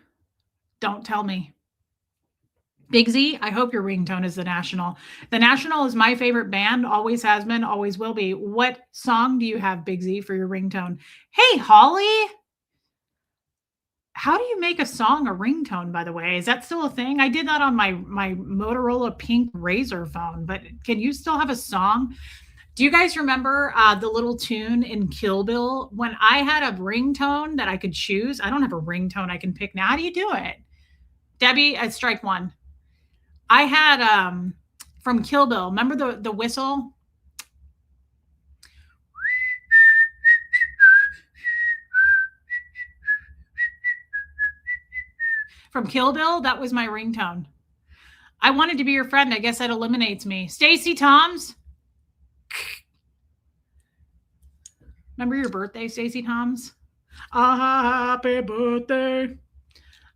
don't tell me. Big Z, I hope your ringtone is The National. The National is my favorite band, always has been, always will be. What song do you have, Big Z, for your ringtone? Hey, Holly. How do you make a song a ringtone, by the way? Is that still a thing? I did that on my Motorola Pink Razor phone, but can you still have a song? Do you guys remember the little tune in Kill Bill? When I had a ringtone that I could choose, I don't have a ringtone I can pick now. How do you do it? Debbie, strike one. I had from Kill Bill, remember the whistle? From Kill Bill, that was my ringtone. I wanted to be your friend. I guess that eliminates me. Stacy Toms. Remember your birthday, Stacy Toms? Happy birthday.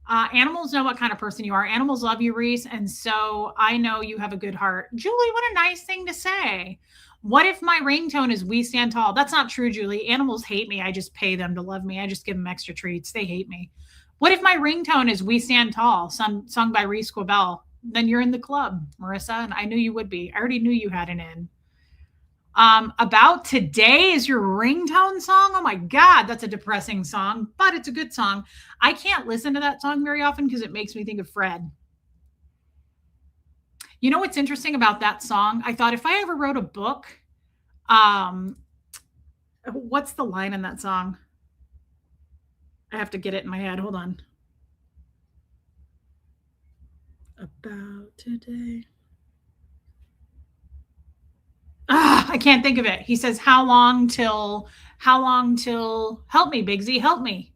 Animals know what kind of person you are. Animals love you, Reese. And so I know you have a good heart. Julie, what a nice thing to say. What if my ringtone is We Stand Tall? That's not true, Julie. Animals hate me. I just pay them to love me. I just give them extra treats. They hate me. What if my ringtone is We Stand Tall, sung by Reese Quabell? Then you're in the club, Marissa, and I knew you would be. I already knew you had an in. About Today is your ringtone song. Oh my God, that's a depressing song, but it's a good song. I can't listen to that song very often because it makes me think of Fred. You know what's interesting about that song? I thought if I ever wrote a book, what's the line in that song? I have to get it in my head. Hold on. About Today. I can't think of it. He says, how long till, help me, Big Z, help me.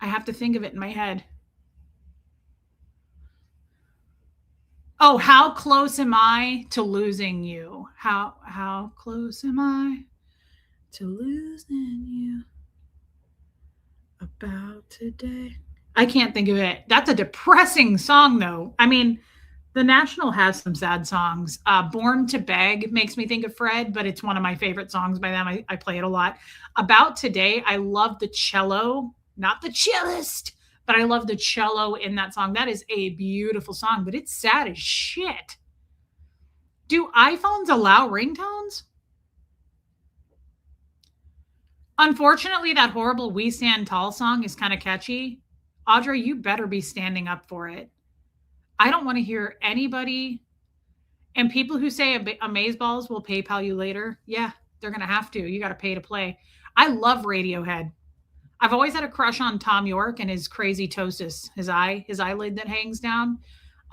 I have to think of it in my head. Oh, how close am I to losing you? How close am I to losing you? About Today. I can't think of it. That's a depressing song, though. I mean, the National has some sad songs. Born to Beg makes me think of Fred, but it's one of my favorite songs by them. I play it a lot. About Today, I love the cello, not the cellist, but I love the cello in that song. That is a beautiful song, but it's sad as shit. Do iPhones allow ringtones? Unfortunately, that horrible We Stand Tall song is kind of catchy. Audrey, you better be standing up for it. I don't want to hear anybody. And people who say Amazeballs will PayPal you later. Yeah, they're going to have to. You got to pay to play. I love Radiohead. I've always had a crush on Tom York and his crazy ptosis, his eyelid that hangs down.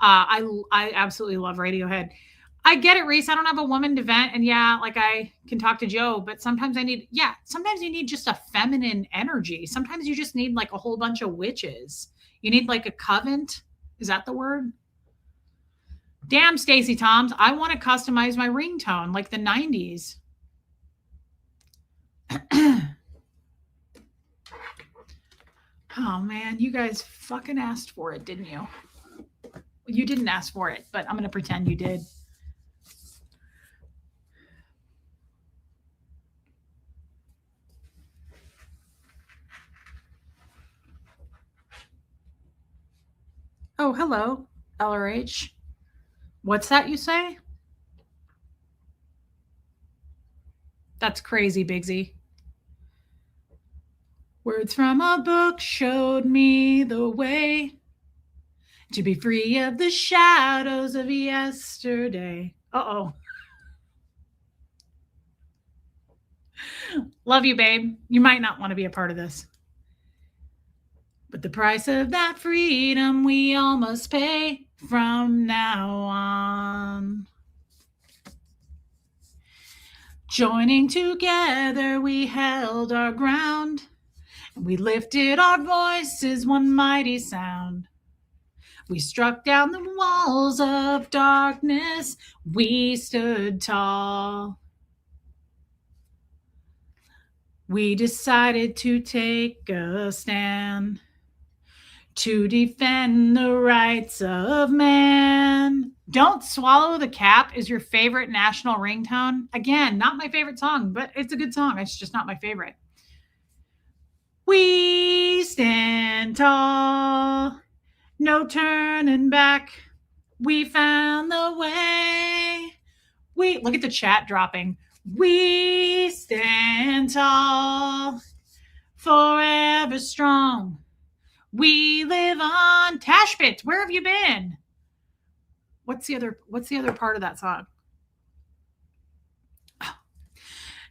I absolutely love Radiohead. I get it, Reese. I don't have a woman to vent, and yeah, like I can talk to Joe, but sometimes sometimes you need just a feminine energy. Sometimes you just need like a whole bunch of witches. You need like a covent. Is that the word? Damn, Stacey Toms, I want to customize my ringtone like the 90s. Oh man, you guys fucking asked for it, didn't you? You didn't ask for it, but I'm going to pretend you did. Oh, hello, LRH. What's that you say? That's crazy, Bigsy. Words from a book showed me the way to be free of the shadows of yesterday. Uh-oh. Love you, babe. You might not want to be a part of this. But the price of that freedom we all must pay from now on. Joining together, we held our ground. And we lifted our voices, one mighty sound. We struck down the walls of darkness. We stood tall. We decided to take a stand to defend the rights of man. Don't Swallow the Cap is your favorite national ringtone. Again, not my favorite song, but it's a good song. It's just not my favorite. We stand tall, no turning back. We found the way. We look at the chat dropping. We stand tall, forever strong. We live on. Tashbits, where have you been? What's the other part of that song? Oh.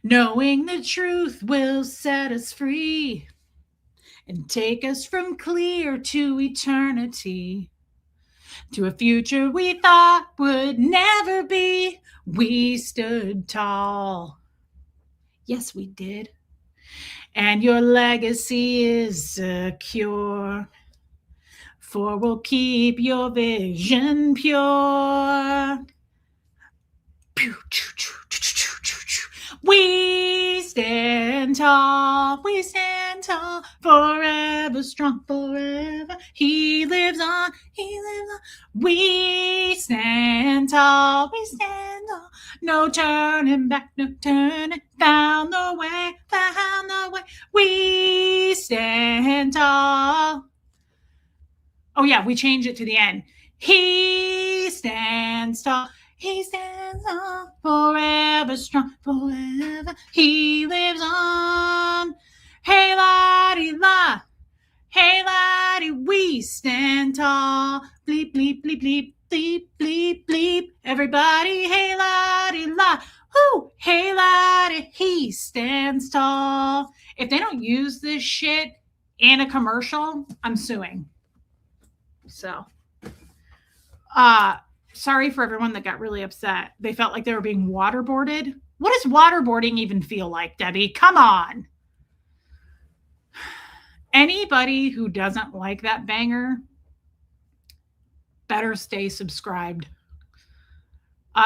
Knowing the truth will set us free and take us from clear to eternity, to a future we thought would never be. We stood tall. Yes, we did. And your legacy is secure, for we'll keep your vision pure. We stand tall, forever strong, forever. He lives on, We stand tall, no turning back, no turning, found the way. We stand tall. Oh yeah, we change it to the end. He stands tall. He stands on, forever strong, forever. He lives on. Hey, laddie, la. Hey, laddie, we stand tall. Bleep, bleep, bleep, bleep, bleep, bleep, bleep. Everybody, hey, laddie, la. Woo! Hey, laddie, he stands tall. If they don't use this shit in a commercial, I'm suing. So, sorry for everyone that got really upset. They felt like they were being waterboarded. What does waterboarding even feel like, Debbie? Come on. Anybody who doesn't like that banger better stay subscribed.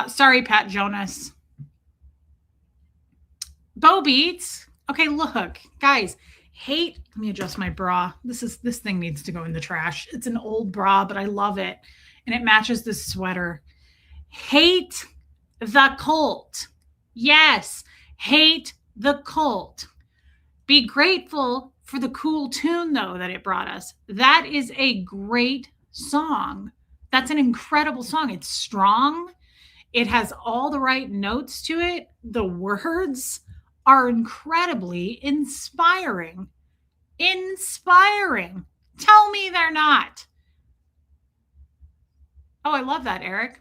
Sorry, Pat Jonas. Bo Beats. Okay, look, guys. Hate. Let me adjust my bra. This thing needs to go in the trash. It's an old bra, but I love it. And it matches this sweater. Hate the cult. Yes, hate the cult. Be grateful for the cool tune, though, that it brought us. That is a great song. That's an incredible song. It's strong. It has all the right notes to it. The words are incredibly inspiring. Inspiring. Tell me they're not. Oh, I love that, Eric.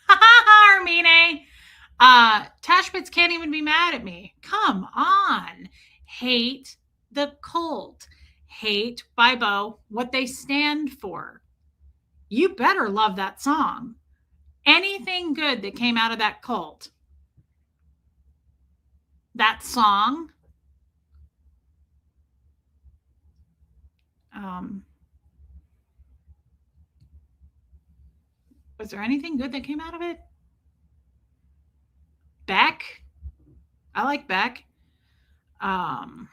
Armine. Tashbits can't even be mad at me. Come on. Hate the cult. Hate by Bo, what they stand for. You better love that song. Anything good that came out of that cult? That song? Um, was there anything good that came out of it? Beck? I like Beck. Um,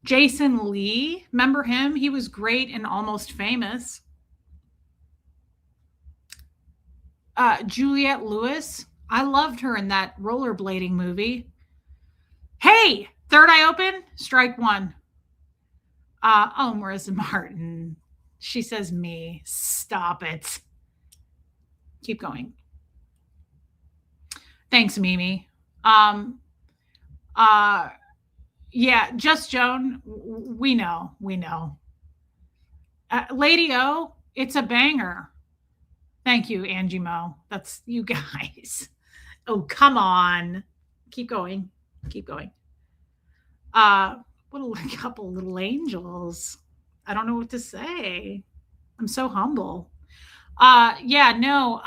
Jason Lee, remember him? He was great and Almost Famous. Juliette Lewis, I loved her in that rollerblading movie. Hey, Third Eye Open, strike one. Oh, Marissa Martin. She says me. Stop it. Keep going. Thanks, Mimi. Um, uh, yeah, Just Joan. We know. We know. Lady O, it's a banger. Thank you, Angie Mo. That's you guys. Oh, come on. Keep going. Keep going. What a couple little angels. I don't know what to say. I'm so humble. Yeah, no,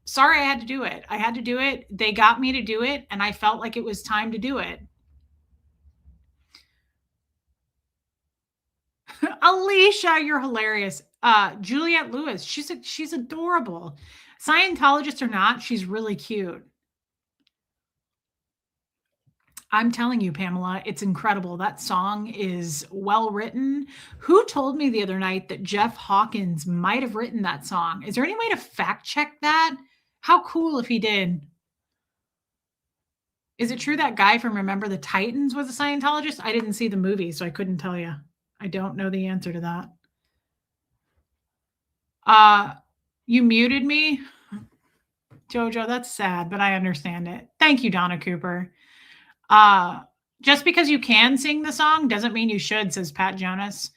sorry I had to do it. I had to do it. They got me to do it, and I felt like it was time to do it. Alicia, you're hilarious. Juliette Lewis, she's adorable. Scientologist or not, she's really cute. I'm telling you, Pamela, it's incredible. That song is well written. Who told me the other night that Jeff Hawkins might have written that song? Is there any way to fact check that? How cool if he did. Is it true that guy from Remember the Titans was a Scientologist? I didn't see the movie, so I couldn't tell you. I don't know the answer to that. You muted me? Jojo, that's sad, but I understand it. Thank you, Donna Cooper. Just because you can sing the song doesn't mean you should, says Pat Jonas.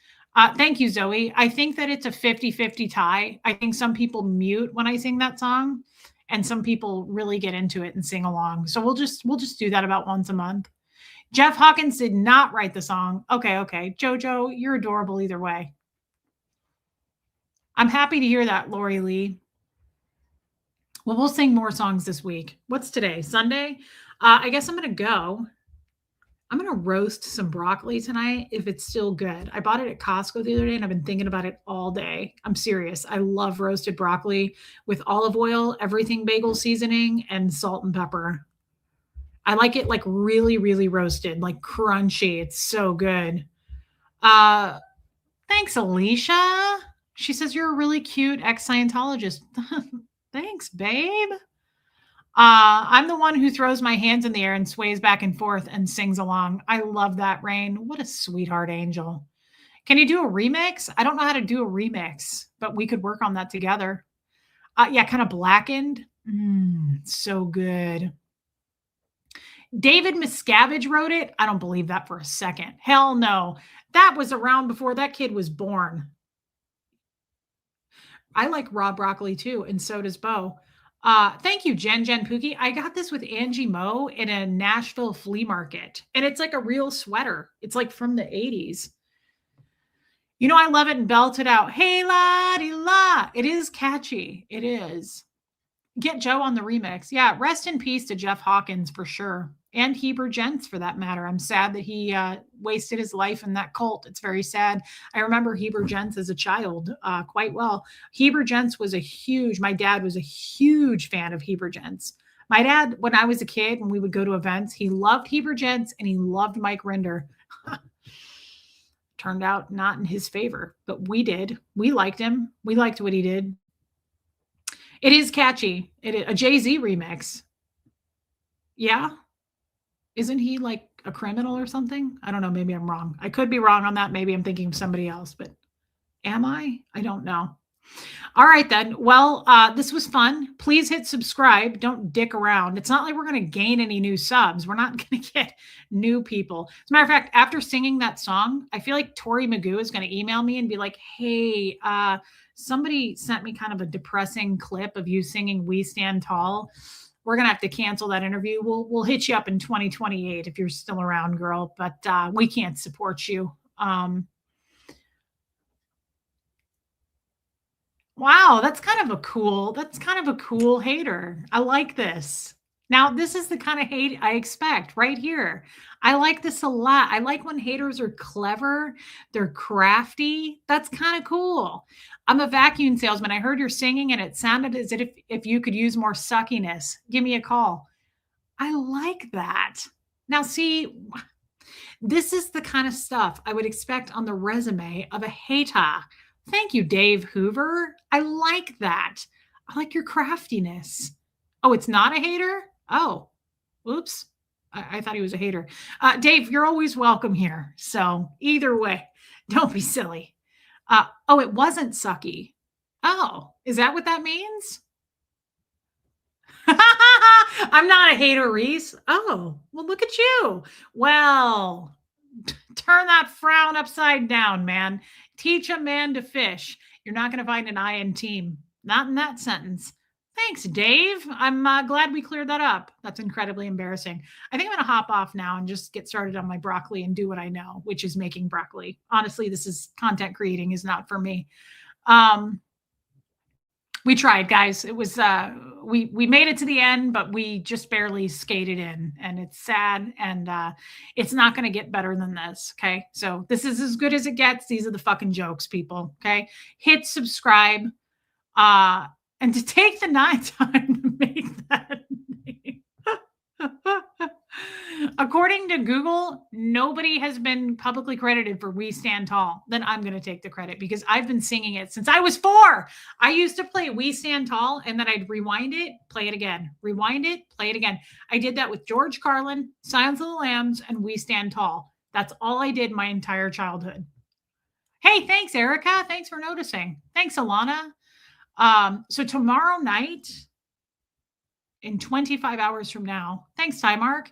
Thank you, Zoe. I think that it's a 50-50 tie. I think some people mute when I sing that song, and some people really get into it and sing along. So we'll just do that about once a month. Jeff Hawkins did not write the song. Okay. Jojo, you're adorable either way. I'm happy to hear that, Lori Lee. Well, we'll sing more songs this week. What's today? Sunday? I guess I'm going to go. I'm going to roast some broccoli tonight if it's still good. I bought it at Costco the other day and I've been thinking about it all day. I'm serious. I love roasted broccoli with olive oil, everything bagel seasoning, and salt and pepper. I like it like really, really roasted, like crunchy. It's so good. Thanks, Alicia. She says you're a really cute ex-Scientologist. Thanks, babe. I'm the one who throws my hands in the air and sways back and forth and sings along. I love that, Rain. What a sweetheart angel. Can you do a remix? I don't know how to do a remix, but we could work on that together. Yeah, kind of blackened. So good. David Miscavige wrote it. I don't believe that for a second. Hell no. That was around before that kid was born. I like raw broccoli too, and so does Bo. Thank you, Jen Pookie. I got this with Angie Mo in a Nashville flea market, and it's like a real sweater. It's like from the 80s. You know, I love it and belt it out. Hey, la di la. It is catchy. It is. Get Joe on the remix. Yeah, rest in peace to Jeff Hawkins for sure. And Heber Gents for that matter. I'm sad that he wasted his life in that cult. It's very sad. I remember Heber Gents as a child quite well. Heber Gents was my dad was a huge fan of Heber Gents. My dad, when I was a kid, when we would go to events, he loved Heber Gents and he loved Mike Rinder. Turned out not in his favor, but we did. We liked him. We liked what he did. It is catchy. It is a Jay-Z remix. Yeah. Isn't he like a criminal or something? I don't know. Maybe I'm wrong. I could be wrong on that. Maybe I'm thinking of somebody else, but am I? I don't know. All right, then. Well, this was fun. Please hit subscribe. Don't dick around. It's not like we're going to gain any new subs. We're not going to get new people. As a matter of fact, after singing that song, I feel like Tori Magoo is going to email me and be like, hey, somebody sent me kind of a depressing clip of you singing We Stand Tall. We're going to have to cancel that interview. We'll hit you up in 2028 if you're still around, girl, but we can't support you. Well, Wow, that's kind of a cool hater. I like this. Now, this is the kind of hate I expect right here. I like this a lot. I like when haters are clever, they're crafty. That's kind of cool. I'm a vacuum salesman. I heard your singing and it sounded as if you could use more suckiness. Give me a call. I like that. Now, see, this is the kind of stuff I would expect on the resume of a hater. Thank you, Dave Hoover. I like that. I like your craftiness. Oh, it's not a hater? Oh, oops. I thought he was a hater. Dave, you're always welcome here. So either way, don't be silly. Oh, it wasn't sucky. Oh, is that what that means? I'm not a hater, Reese. Oh, well, look at you. Well, turn that frown upside down, man. Teach a man to fish. You're not going to find an I in team. Not in that sentence. Thanks, Dave. I'm glad we cleared that up. That's incredibly embarrassing. I think I'm going to hop off now and just get started on my broccoli and do what I know, which is making broccoli. Honestly, this is content creating is not for me. We tried, guys. It was we made it to the end, but we just barely skated in, and it's sad, and it's not going to get better than this. Okay, so this is as good as it gets. These are the fucking jokes, people. Okay, hit subscribe, and to take the time to make that name. According to Google, nobody has been publicly credited for We Stand Tall. Then I'm going to take the credit because I've been singing it since I was 4. I used to play We Stand Tall and then I'd rewind it, play it again, rewind it, play it again. I did that with George Carlin, Silence of the Lambs, and We Stand Tall. That's all I did my entire childhood. Hey, thanks, Erica. Thanks for noticing. Thanks, Alana. So tomorrow night, in 25 hours from now, thanks, Ty Mark.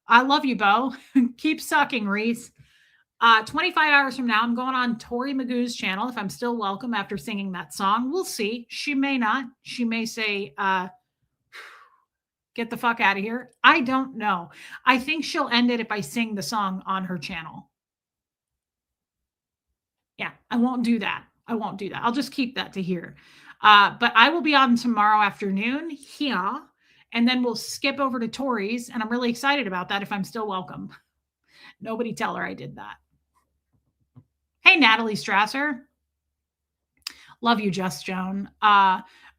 I love you, Bo. Keep sucking, Reese. 25 hours from now, I'm going on Tori Magoo's channel if I'm still welcome after singing that song. We'll see. She may not. She may say, get the fuck out of here. I don't know. I think she'll end it if I sing the song on her channel. Yeah, I won't do that. I'll just keep that to here. But I will be on tomorrow afternoon here. And then we'll skip over to Tori's. And I'm really excited about that if I'm still welcome. Nobody tell her I did that. Hey, Natalie Strasser. Love you, Just Joan.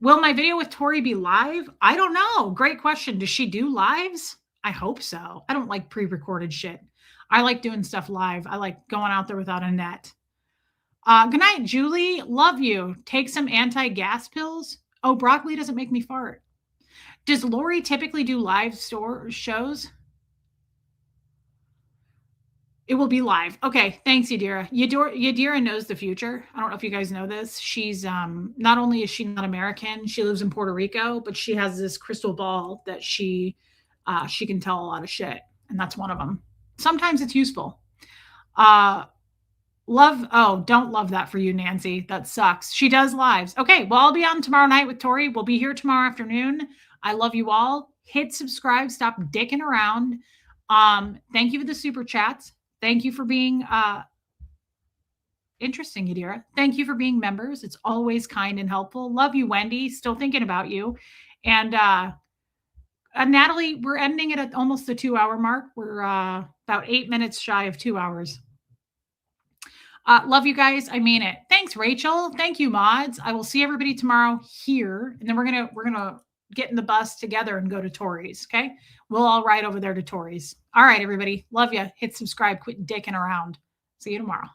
Will my video with Tori be live? I don't know. Great question. Does she do lives? I hope so. I don't like pre-recorded shit. I like doing stuff live. I like going out there without a net. Good night, Julie. Love you. Take some anti-gas pills. Oh, broccoli doesn't make me fart. Does Lori typically do live shows? It will be live. Okay, thanks, Yadira. Yadira knows the future. I don't know if you guys know this. She's not only is she not American, she lives in Puerto Rico, but she has this crystal ball that she can tell a lot of shit, and that's one of them. Sometimes it's useful. Don't love that for you, Nancy. That sucks. She does lives. Okay, well, I'll be on tomorrow night with Tori. We'll be here tomorrow afternoon. I love you all. Hit subscribe. Stop dicking around. Thank you for the super chats. Thank you for being interesting, Yadira. Thank you for being members. It's always kind and helpful. Love you, Wendy. Still thinking about you. And Natalie, we're ending it at almost the 2-hour mark. We're about 8 minutes shy of 2 hours. Love you guys. I mean it. Thanks, Rachel. Thank you, mods. I will see everybody tomorrow here, and then we're gonna get in the bus together and go to Tori's. Okay, we'll all ride over there to Tori's. All right, everybody. Love you. Hit subscribe. Quit dicking around. See you tomorrow.